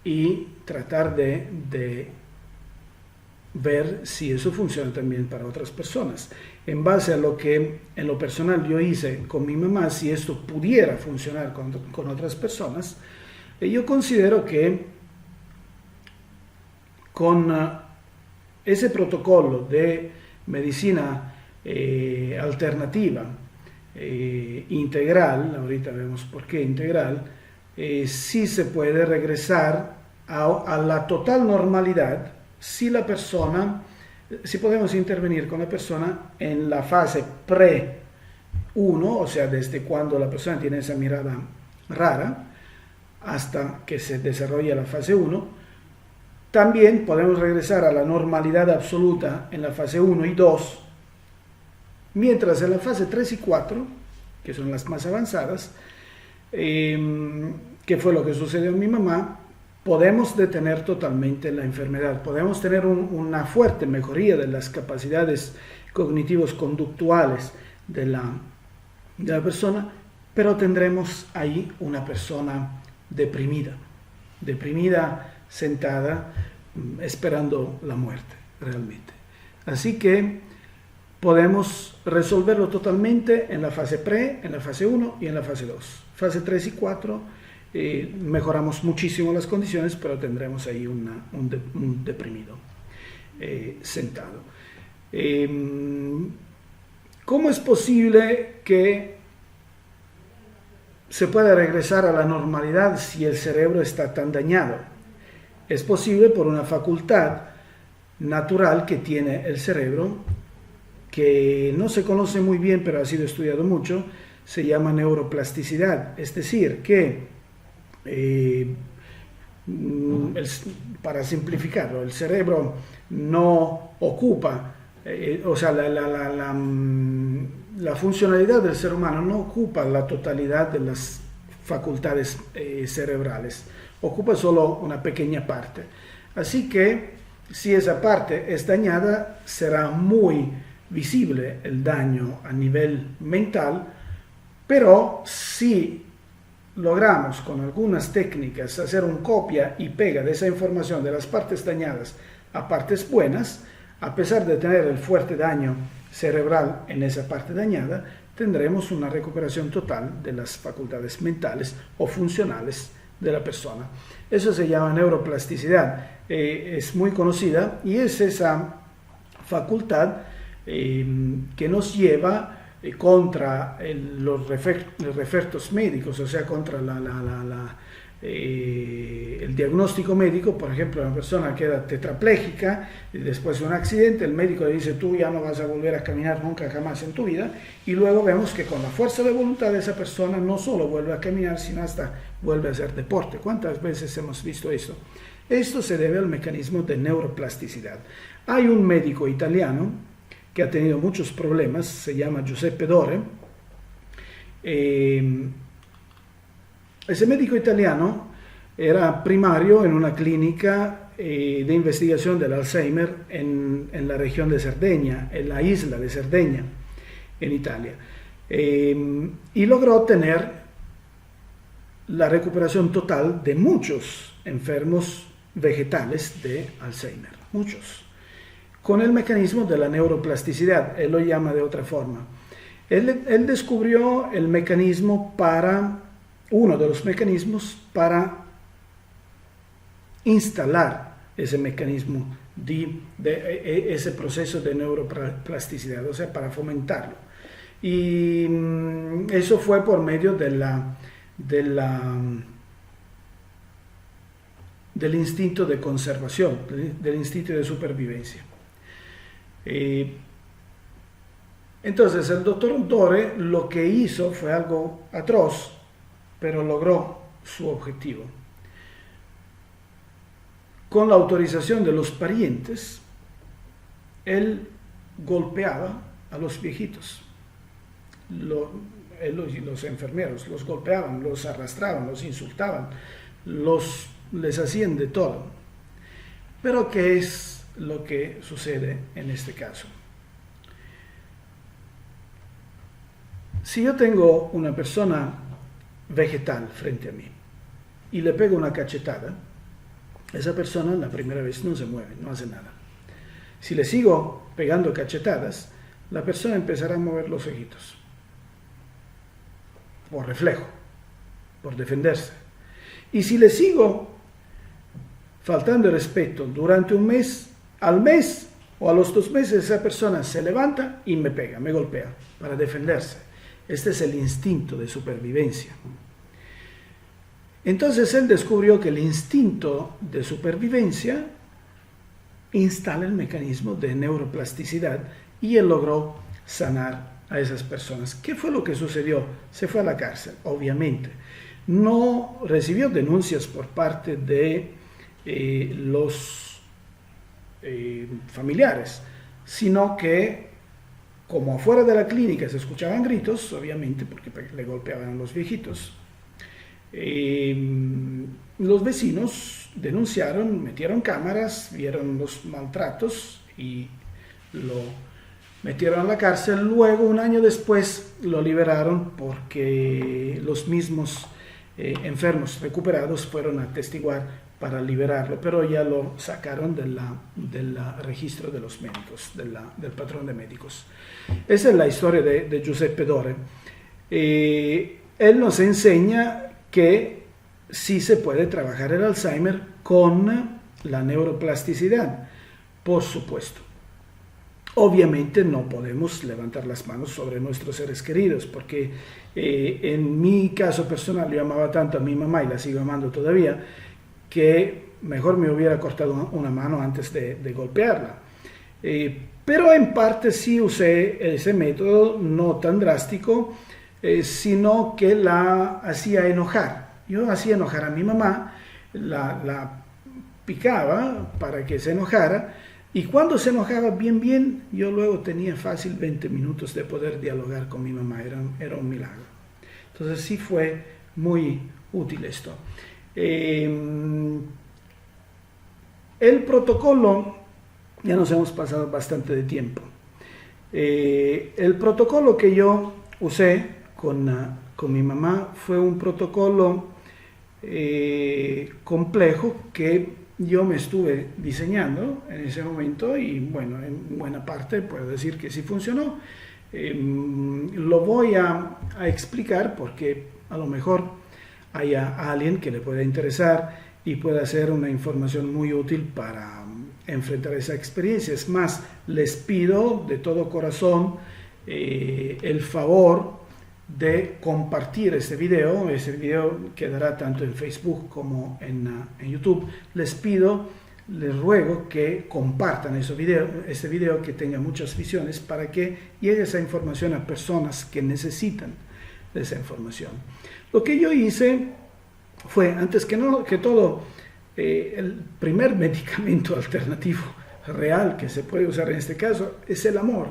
y tratar de ver si eso funciona también para otras personas. En base a lo que en lo personal yo hice con mi mamá, si esto pudiera funcionar con otras personas, yo considero que con ese protocolo de medicina alternativa integral, ahorita vemos por qué integral, sí se puede regresar a la total normalidad si podemos intervenir con la persona en la fase pre-1, o sea, desde cuando la persona tiene esa mirada rara, hasta que se desarrolla la fase 1. También podemos regresar a la normalidad absoluta en la fase 1 y 2, mientras en la fase 3 y 4, que son las más avanzadas, que fue lo que sucedió en mi mamá, podemos detener totalmente la enfermedad, podemos tener una fuerte mejoría de las capacidades cognitivos conductuales de la persona, pero tendremos ahí una persona deprimida sentada esperando la muerte realmente. Así que podemos resolverlo totalmente en la fase pre, en la fase 1 y en la fase 2. Fase 3 y 4 mejoramos muchísimo las condiciones, pero tendremos ahí un deprimido sentado. ¿Cómo es posible que se pueda regresar a la normalidad si el cerebro está tan dañado? Es posible por una facultad natural que tiene el cerebro, que no se conoce muy bien, pero ha sido estudiado mucho, se llama neuroplasticidad. Es decir, que, para simplificarlo, el cerebro no ocupa, o sea, la funcionalidad del ser humano no ocupa la totalidad de las facultades cerebrales, ocupa solo una pequeña parte. Así que si esa parte es dañada, será muy visible el daño a nivel mental, pero si logramos con algunas técnicas hacer un copia y pega de esa información de las partes dañadas a partes buenas, a pesar de tener el fuerte daño cerebral en esa parte dañada, tendremos una recuperación total de las facultades mentales o funcionales de la persona. Eso se llama neuroplasticidad, es muy conocida y es esa facultad que nos lleva contra los refertos médicos, o sea, contra el diagnóstico médico. Por ejemplo, una persona queda tetrapléjica y después de un accidente, el médico le dice: tú ya no vas a volver a caminar nunca jamás en tu vida, y luego vemos que con la fuerza de voluntad de esa persona no solo vuelve a caminar, sino hasta vuelve a hacer deporte. ¿Cuántas veces hemos visto esto? Esto se debe al mecanismo de neuroplasticidad. Hay un médico italiano que ha tenido muchos problemas, se llama Giuseppe Dore. Ese médico italiano era primario en una clínica de investigación del Alzheimer en la región de Cerdeña, en la isla de Cerdeña, en Italia. Y logró tener la recuperación total de muchos enfermos vegetales de Alzheimer, muchos, con el mecanismo de la neuroplasticidad. Él lo llama de otra forma. Él descubrió el mecanismo uno de los mecanismos para instalar ese mecanismo ese proceso de neuroplasticidad, o sea, para fomentarlo. Y eso fue por medio del instinto de conservación, del instinto de supervivencia. Entonces el doctor Dore lo que hizo fue algo atroz, pero logró su objetivo. Con la autorización de los parientes, él golpeaba a los viejitos. Los enfermeros los golpeaban, los arrastraban, los insultaban, les hacían de todo. Pero ¿qué es lo que sucede en este caso? Si yo tengo una persona vegetal frente a mí y le pego una cachetada, esa persona la primera vez no se mueve, no hace nada. Si le sigo pegando cachetadas, la persona empezará a mover los ojitos por reflejo, por defenderse. Y si le sigo faltando el respeto durante un mes, al mes o a los 2 meses, esa persona se levanta y me pega, me golpea para defenderse. Este es el instinto de supervivencia. Entonces él descubrió que el instinto de supervivencia instala el mecanismo de neuroplasticidad, y él logró sanar a esas personas. ¿Qué fue lo que sucedió? Se fue a la cárcel, obviamente. No recibió denuncias por parte de los familiares, sino que, como afuera de la clínica se escuchaban gritos, obviamente porque le golpeaban a los viejitos, los vecinos denunciaron, metieron cámaras, vieron los maltratos y lo metieron a la cárcel. Luego, un año después, lo liberaron porque los mismos enfermos recuperados fueron a atestiguar para liberarlo, pero ya lo sacaron del registro de los médicos, del patrón de médicos. Esa es la historia de Giuseppe Dore. Él nos enseña que sí se puede trabajar el Alzheimer con la neuroplasticidad, por supuesto. Obviamente no podemos levantar las manos sobre nuestros seres queridos, porque en mi caso personal yo amaba tanto a mi mamá y la sigo amando todavía, que mejor me hubiera cortado una mano antes de golpearla. Pero en parte sí usé ese método, no tan drástico, sino que la hacía enojar. Yo hacía enojar a mi mamá, la picaba para que se enojara, y cuando se enojaba bien, yo luego tenía fácil 20 minutos de poder dialogar con mi mamá. Era un milagro. Entonces sí fue muy útil esto. El protocolo, ya nos hemos pasado bastante de tiempo. El protocolo que yo usé con mi mamá fue un protocolo complejo que yo me estuve diseñando en ese momento, y bueno, en buena parte puedo decir que sí funcionó. Lo voy a explicar porque a lo mejor haya alguien que le pueda interesar y pueda ser una información muy útil para enfrentar esa experiencia. Es más, les pido de todo corazón el favor de compartir este video quedará tanto en Facebook como en YouTube. Les ruego que compartan este video, que tenga muchas visiones para que llegue esa información a personas que necesitan de esa información. Lo que yo hice fue, antes que todo, el primer medicamento alternativo real que se puede usar en este caso es el amor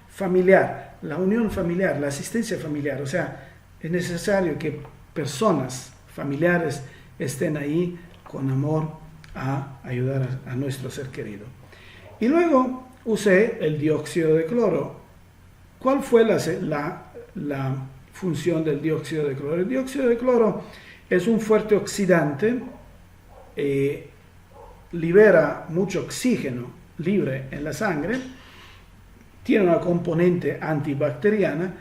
familiar, la unión familiar, la asistencia familiar. O sea, es necesario que personas familiares estén ahí con amor a ayudar a nuestro ser querido. Y luego usé el dióxido de cloro. ¿Cuál fue la función del dióxido de cloro? El dióxido de cloro es un fuerte oxidante, libera mucho oxígeno libre en la sangre, tiene una componente antibacteriana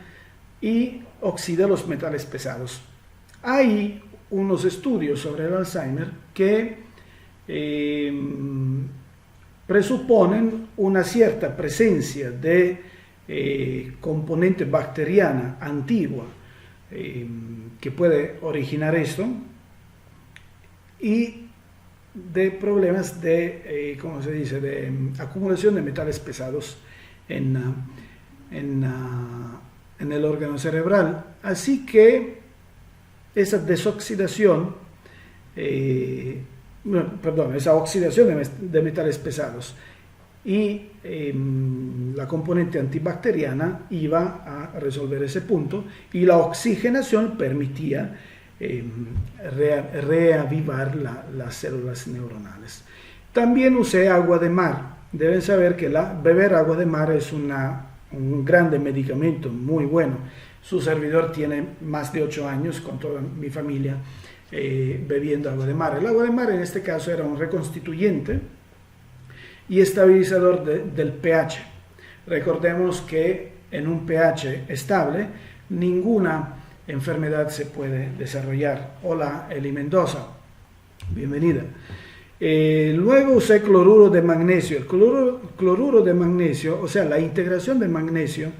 y oxida los metales pesados. Hay unos estudios sobre el Alzheimer que presuponen una cierta presencia de componente bacteriana antigua que puede originar esto, y de problemas de, ¿cómo se dice?, de acumulación de metales pesados en el órgano cerebral. Así que esa desoxidación, esa oxidación de metales pesados y la componente antibacteriana iba a resolver ese punto, y la oxigenación permitía reavivar las células neuronales. También usé agua de mar. Deben saber que beber agua de mar es un grande medicamento, muy bueno. Su servidor tiene más de 8 años con toda mi familia bebiendo agua de mar. El agua de mar en este caso era un reconstituyente y estabilizador del pH. Recordemos que en un pH estable ninguna enfermedad se puede desarrollar. Hola Eli Mendoza, bienvenida. Luego usé cloruro de magnesio. El cloruro de magnesio, o sea, la integración de magnesio,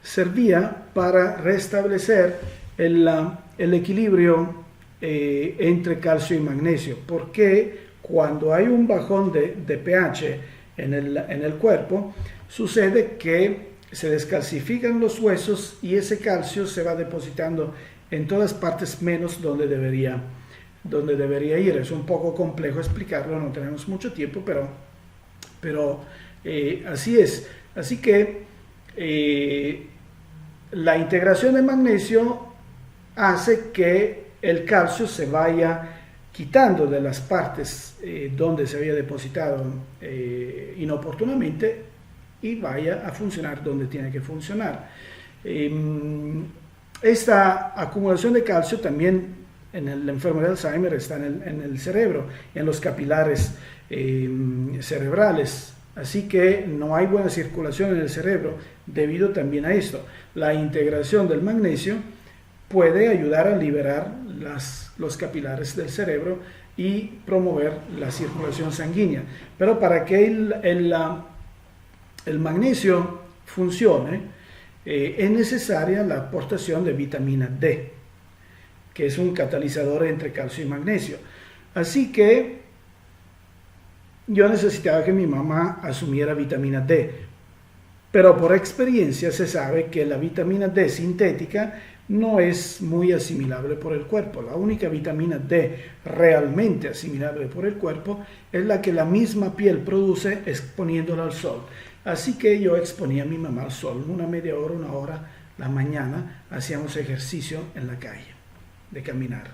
servía para restablecer el equilibrio entre calcio y magnesio, porque cuando hay un bajón de pH en el cuerpo, sucede que se descalcifican los huesos y ese calcio se va depositando en todas partes menos donde debería ir. Es un poco complejo explicarlo, no tenemos mucho tiempo, pero así es. Así que la integración de magnesio hace que el calcio se vaya quitando de las partes donde se había depositado inoportunamente y vaya a funcionar donde tiene que funcionar. Esta acumulación de calcio también en el enfermo de Alzheimer está en el cerebro, en los capilares cerebrales. Así que no hay buena circulación en el cerebro debido también a esto. La integración del magnesio puede ayudar a liberar los capilares del cerebro y promover la circulación sanguínea. Pero para que el magnesio funcione, es necesaria la aportación de vitamina D, que es un catalizador entre calcio y magnesio. Así que yo necesitaba que mi mamá asumiera vitamina D, pero por experiencia se sabe que la vitamina D sintética no es muy asimilable por el cuerpo. La única vitamina D realmente asimilable por el cuerpo es la que la misma piel produce exponiéndola al sol. Así que yo exponía a mi mamá al sol, una media hora, una hora, la mañana, hacíamos ejercicio en la calle, de caminar.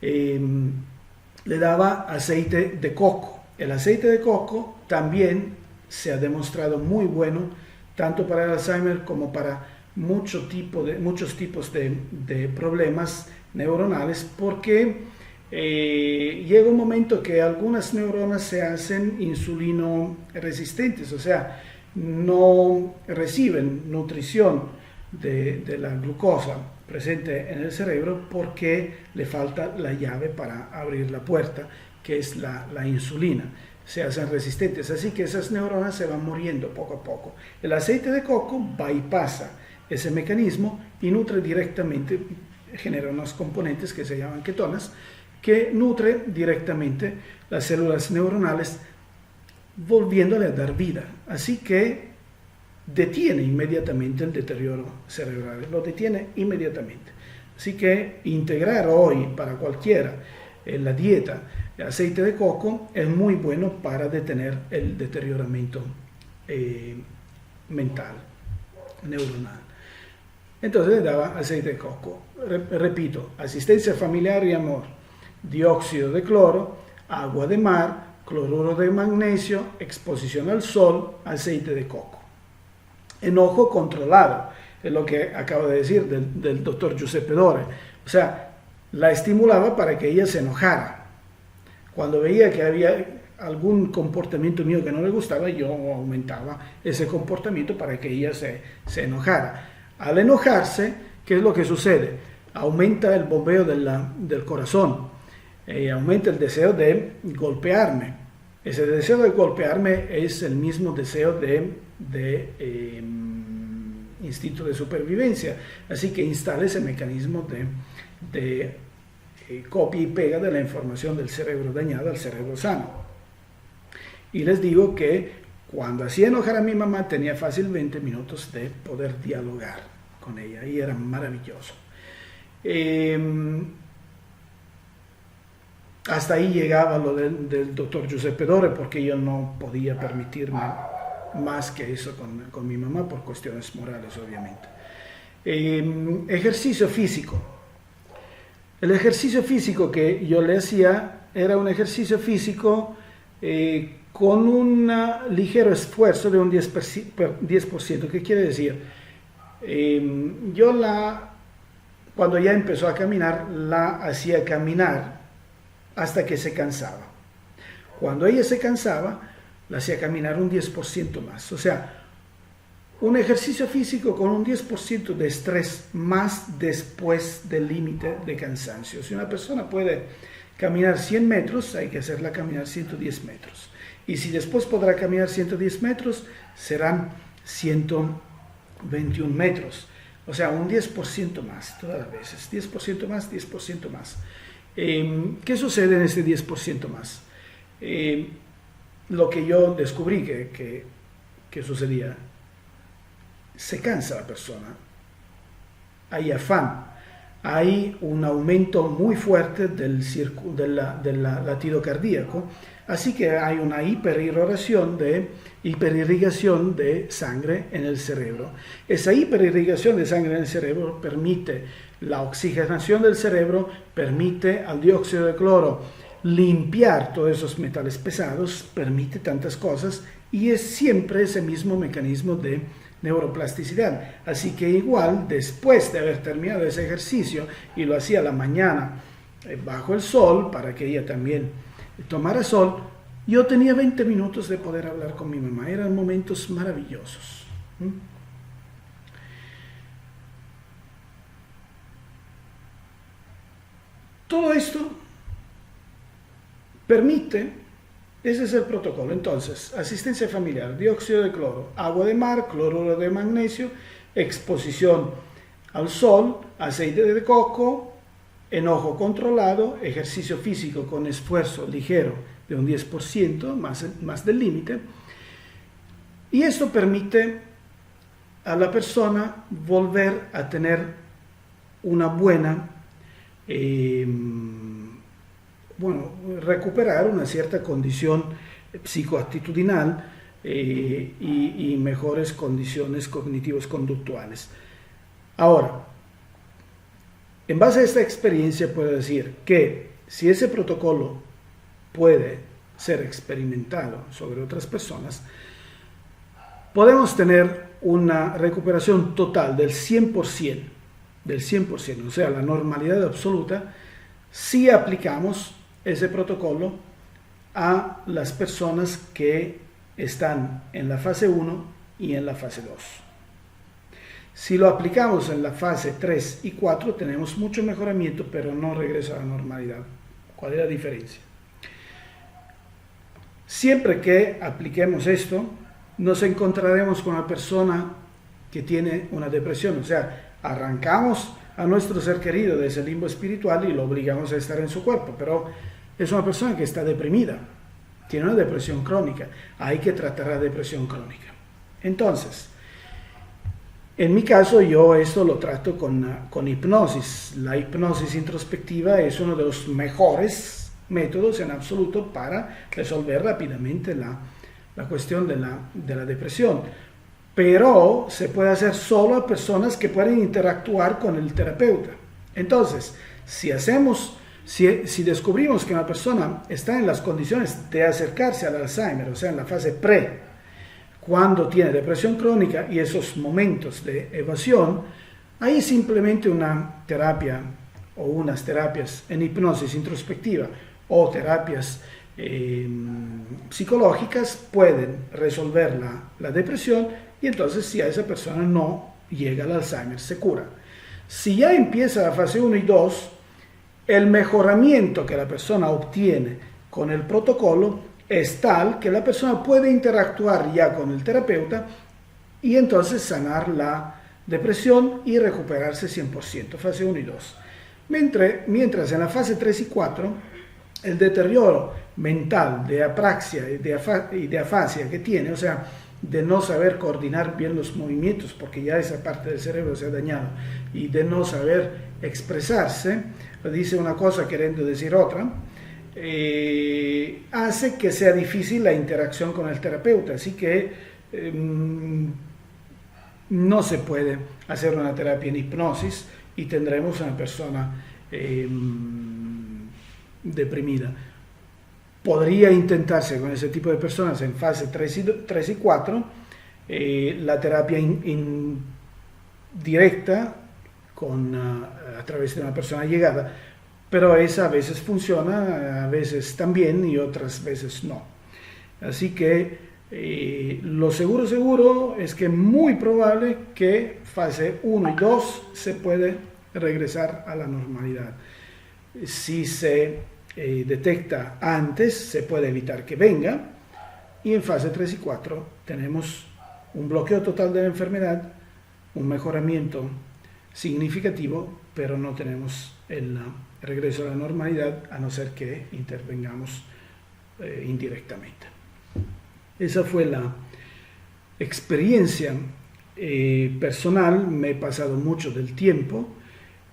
Le daba aceite de coco. El aceite de coco también se ha demostrado muy bueno, tanto para el Alzheimer como para muchos tipos de problemas neuronales, porque llega un momento que algunas neuronas se hacen insulino resistentes, o sea, no reciben nutrición de la glucosa presente en el cerebro porque le falta la llave para abrir la puerta, que es la insulina. Se hacen resistentes, así que esas neuronas se van muriendo poco a poco. El aceite de coco bypassa ese mecanismo y nutre directamente, genera unos componentes que se llaman ketonas, que nutre directamente las células neuronales, volviéndole a dar vida. Así que detiene inmediatamente el deterioro cerebral, lo detiene inmediatamente. Así que integrar hoy para cualquiera en la dieta aceite de coco es muy bueno para detener el deterioramiento mental, neuronal. Entonces le daba aceite de coco. Repito, asistencia familiar y amor, dióxido de cloro, agua de mar, cloruro de magnesio, exposición al sol, aceite de coco. Enojo controlado, es lo que acabo de decir del doctor Giuseppe Dore. O sea, la estimulaba para que ella se enojara. Cuando veía que había algún comportamiento mío que no le gustaba, yo aumentaba ese comportamiento para que ella se enojara. Al enojarse, ¿qué es lo que sucede? Aumenta el bombeo del corazón, aumenta el deseo de golpearme. Ese deseo de golpearme es el mismo deseo de instinto de supervivencia, así que instala ese mecanismo de copia y pega de la información del cerebro dañado al cerebro sano. Y les digo que cuando hacía enojar a mi mamá tenía fácil 20 minutos de poder dialogar con ella y era maravilloso. Hasta ahí llegaba lo del doctor Giuseppe Dore, porque yo no podía permitirme más que eso con mi mamá por cuestiones morales, obviamente. Ejercicio físico. El ejercicio físico que yo le hacía era un ejercicio físico con un ligero esfuerzo de un 10%. ¿Qué quiere decir? Cuando ya empezó a caminar, la hacía caminar hasta que se cansaba. Cuando ella se cansaba, la hacía caminar un 10% más. O sea, un ejercicio físico con un 10% de estrés más después del límite de cansancio. Si una persona puede caminar 100 metros, hay que hacerla caminar 110 metros. Y si después podrá caminar 110 metros, serán 121 metros. O sea, un 10% más, todas las veces. 10% más, 10% más. ¿Qué sucede en este 10% más? Lo que yo descubrí que sucedía, se cansa la persona, hay afán, hay un aumento muy fuerte del latido cardíaco, así que hay una hiperirrigación de sangre en el cerebro. Esa hiperirrigación de sangre en el cerebro permite la oxigenación del cerebro, permite al dióxido de cloro limpiar todos esos metales pesados, permite tantas cosas y es siempre ese mismo mecanismo de neuroplasticidad. Así que igual, después de haber terminado ese ejercicio y lo hacía a la mañana bajo el sol, para que ella también tomara sol, yo tenía 20 minutos de poder hablar con mi mamá. Eran momentos maravillosos. Todo esto permite, ese es el protocolo. Entonces, asistencia familiar, dióxido de cloro, agua de mar, cloruro de magnesio, exposición al sol, aceite de coco, enojo controlado, ejercicio físico con esfuerzo ligero de un 10%, más del límite. Y esto permite a la persona volver a tener una buena recuperar una cierta condición psicoactitudinal y mejores condiciones cognitivos conductuales. Ahora, en base a esta experiencia puedo decir que si ese protocolo puede ser experimentado sobre otras personas, podemos tener una recuperación total del 100%, o sea, la normalidad absoluta, si aplicamos ese protocolo a las personas que están en la fase 1 y en la fase 2. Si lo aplicamos en la fase 3 y 4, tenemos mucho mejoramiento, pero no regreso a la normalidad. ¿Cuál es la diferencia? Siempre que apliquemos esto, nos encontraremos con una persona que tiene una depresión. O sea, arrancamos a nuestro ser querido de ese limbo espiritual y lo obligamos a estar en su cuerpo, pero es una persona que está deprimida, tiene una depresión crónica, hay que tratar la depresión crónica. Entonces, en mi caso yo esto lo trato con hipnosis. La hipnosis introspectiva es uno de los mejores métodos en absoluto para resolver rápidamente la cuestión de la depresión, pero se puede hacer solo a personas que pueden interactuar con el terapeuta. Entonces, si descubrimos que una persona está en las condiciones de acercarse al Alzheimer, o sea, en la fase pre, cuando tiene depresión crónica y esos momentos de evasión, ahí simplemente una terapia o unas terapias en hipnosis introspectiva o terapias psicológicas pueden resolver la depresión, y entonces si a esa persona no llega al Alzheimer, se cura. Si ya empieza la fase 1 y 2, el mejoramiento que la persona obtiene con el protocolo es tal que la persona puede interactuar ya con el terapeuta y entonces sanar la depresión y recuperarse 100%, fase 1 y 2. Mientras en la fase 3 y 4, el deterioro mental de apraxia y de afasia que tiene, o sea, de no saber coordinar bien los movimientos, porque ya esa parte del cerebro se ha dañado, y de no saber expresarse, dice una cosa queriendo decir otra, hace que sea difícil la interacción con el terapeuta, así que no se puede hacer una terapia en hipnosis y tendremos una persona deprimida. Podría intentarse con ese tipo de personas en fase 3 y 4 la terapia directa a través de una persona llegada, pero esa a veces funciona, a veces también y otras veces no. Así que lo seguro es que es muy probable que fase 1 y 2 se puede regresar a la normalidad. Si se detecta antes, se puede evitar que venga, y en fase 3 y 4 tenemos un bloqueo total de la enfermedad, un mejoramiento significativo, pero no tenemos el regreso a la normalidad a no ser que intervengamos indirectamente. Esa fue la experiencia personal. Me he pasado mucho del tiempo.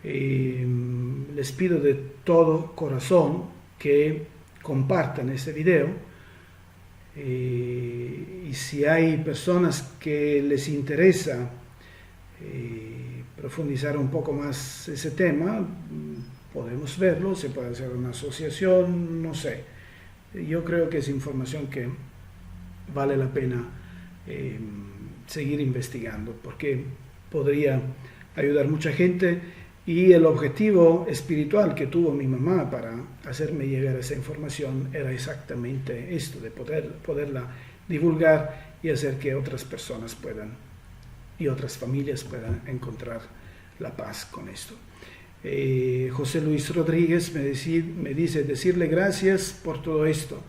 Les pido de todo corazón que compartan este video, y si hay personas que les interesa profundizar un poco más ese tema, podemos verlo, se puede hacer una asociación, no sé. Yo creo que es información que vale la pena seguir investigando, porque podría ayudar mucha gente, y el objetivo espiritual que tuvo mi mamá para hacerme llegar esa información era exactamente esto, de poderla divulgar y hacer que otras personas y otras familias puedan encontrar la paz con esto. José Luis Rodríguez me dice, decirle gracias por todo esto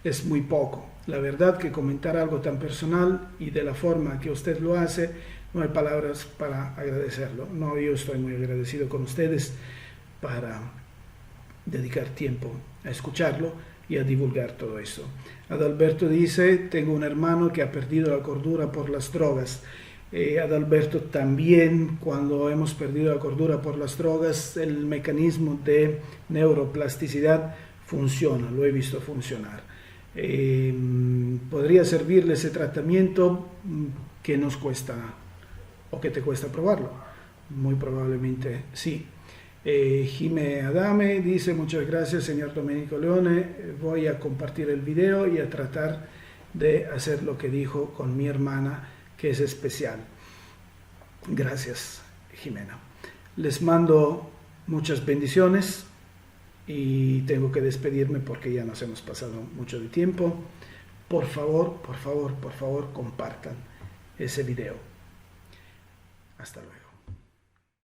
es muy poco. La verdad que comentar algo tan personal y de la forma que usted lo hace, no hay palabras para agradecerlo. No, yo estoy muy agradecido con ustedes para dedicar tiempo a escucharlo y a divulgar todo eso. Adalberto dice, tengo un hermano que ha perdido la cordura por las drogas. Adalberto, también cuando hemos perdido la cordura por las drogas, el mecanismo de neuroplasticidad funciona, lo he visto funcionar. Podría servirle ese tratamiento que nos cuesta o que te cuesta probarlo. Muy probablemente sí. Jime Adame dice, muchas gracias señor Domenico Leone, voy a compartir el video y a tratar de hacer lo que dijo con mi hermana, que es especial. Gracias, Jimena. Les mando muchas bendiciones y tengo que despedirme porque ya nos hemos pasado mucho de tiempo. Por favor, compartan ese video. Hasta luego.